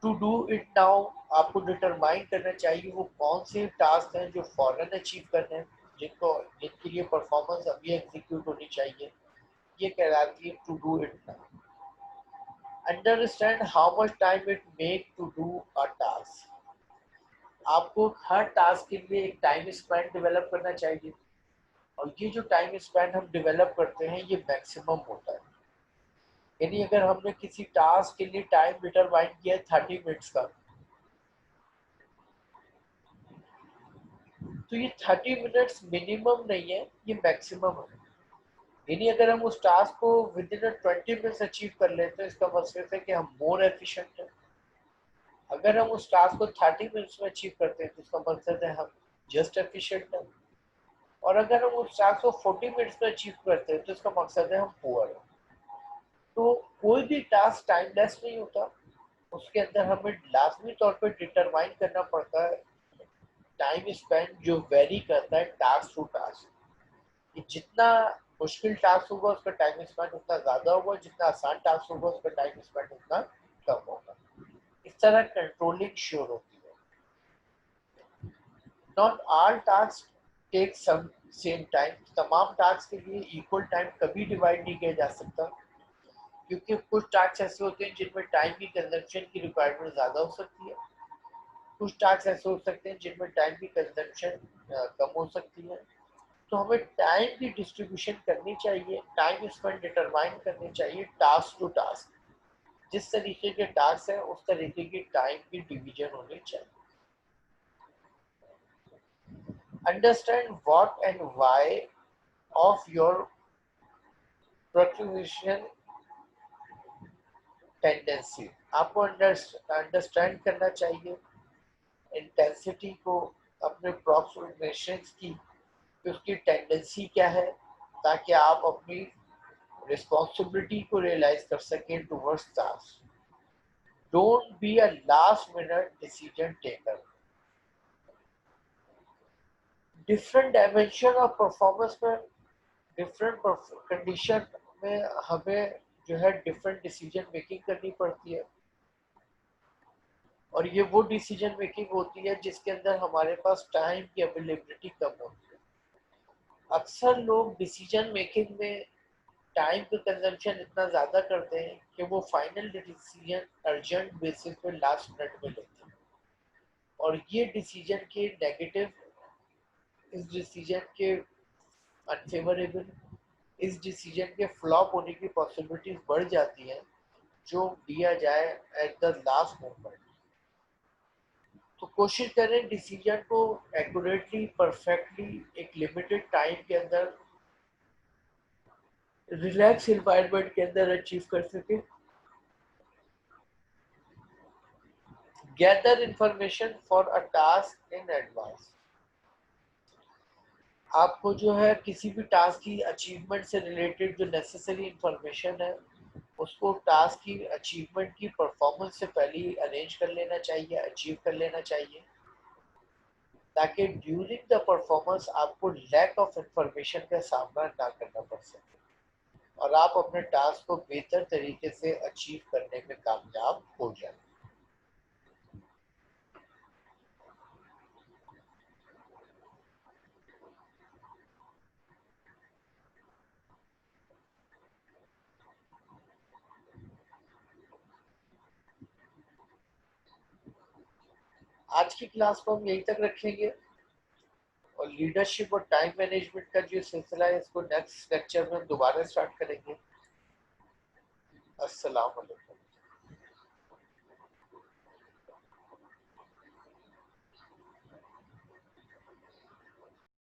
टू डू इट नाउ आपको डिटरमाइन करना चाहिए वो कौन से टास्क हैं जो फौरन अचीव करने हैं, जिनके लिए परफॉर्मेंस अभी एग्जीक्यूट होनी चाहिए। ये कहलाती है to do it now. Understand how much time it make to do a task. आपको हर टास्क के लिए एक टाइम स्पैन डेवलप करना चाहिए, और ये जो टाइम स्पैन हम डेवलप करते हैं ये मैक्सिमम होता है। यानी अगर हमने किसी टास्क के लिए टाइम डिटरमाइन किया 30 मिनट्स का, तो ये 30 मिनट्स मिनिमम नहीं है, ये मैक्सिमम है। यानी अगर हम उस टास्क को विद इन 20 मिनट्स अचीव कर लेते हैं, इसका मतलब है कि हम मोर एफिशिएंट हैं। अगर हम उस टास्क को 30 मिनट्स में अचीव करते हैं तो इसका मतलब है हम जस्ट एफिशिएंट हैं। और अगर हम उस टास्क को 40 मिनट्स में अचीव करते हैं तो इसका मकसद है हम पुअर हैं। तो कोई भी टास्क टाइमलेस नहीं होता, उसके अंदर हमें लाजमी तौर पर डिटरमाइन करना पड़ता है टाइम स्पेंड, जो वेरी करता है टास्क टू टास्क। कि जितना मुश्किल टास्क होगा उसका टाइम स्पेंड उतना ज्यादा होगा, जितना आसान टास्क होगा उसका टाइम स्पेंड उतना कम होगा। इस तरह कंट्रोलिंग श्योर होती है। Not all task take some same time. तमाम टास्क के लिए इक्वल टाइम कभी डिवाइड नहीं किया जा सकता, क्योंकि कुछ टास्क ऐसे होते हैं जिनमें टाइम की कंजम्पशन की रिक्वायरमेंट ज़्यादा हो सकती है, कुछ टास्क ऐसे हो सकते हैं जिनमें टाइम की कंजम्पशन कम हो सकती है। तो हमें टाइम की डिस्ट्रीब्यूशन करनी चाहिए, टाइम स्पेंड डिटरमाइन करनी चाहिए टास्क टू टास्क। जिस तरीके के टास्क है उस तरीके की टाइम की डिवीजन होनी चाहिए। Understand what and why of your procrastination tendency. आपको अंडरस्टैंड करना चाहिए इंटेंसिटी को, अपने प्रोक्रेस्टिनेशन की, कि उसकी टेंडेंसी क्या है, ताकि आप अपनी रिस्पॉन्सिबिलिटी को रियलाइज कर सकें towards task. Don't be a last minute decision taker. Different dimension of performance में, डिफरेंट कंडीशन में हमें जो है डिफरेंट डिसीजन मेकिंग करनी पड़ती है, और ये वो डिसीजन मेकिंग होती है जिसके अंदर हमारे पास टाइम की अवेलेबिलिटी कम होती है। अक्सर लोग डिसीजन मेकिंग में टाइम का कंजम्पशन इतना ज़्यादा करते हैं कि वो फाइनल डिसीजन अर्जेंट बेसिस पे लास्ट मिनट में लेते हैं, और ये डिसीजन के नेगेटिव, इस डिसीजन के अनफेवरेबल, इस डिसीजन के फ्लॉप होने की पॉसिबिलिटीज बढ़ जाती हैं जो दिया जाए एट द लास्ट मोमेंट। तो कोशिश करें डिसीजन को एक्यूरेटली, परफेक्टली, एक लिमिटेड टाइम के अंदर, रिलैक्स एनवायरनमेंट के अंदर अचीव कर सके। Gather information for a task in advance. आपको जो है किसी भी टास्क की अचीवमेंट से रिलेटेड जो नेसेसरी इंफॉर्मेशन है उसको टास्क की अचीवमेंट की परफॉर्मेंस से पहले ही अरेंज कर लेना चाहिए, अचीव कर लेना चाहिए, ताकि ड्यूरिंग द परफॉर्मेंस आपको लैक ऑफ इंफॉर्मेशन का सामना ना करना पड़ सके और आप अपने टास्क को बेहतर तरीके से अचीव करने में कामयाब हो जाए। आज की क्लास को हम यहीं तक रखेंगे, और लीडरशिप और टाइम मैनेजमेंट का जो सिलसिला है इसको नेक्स्ट लेक्चर में हम दोबारा स्टार्ट करेंगे। अस्सलाम वालेकुम।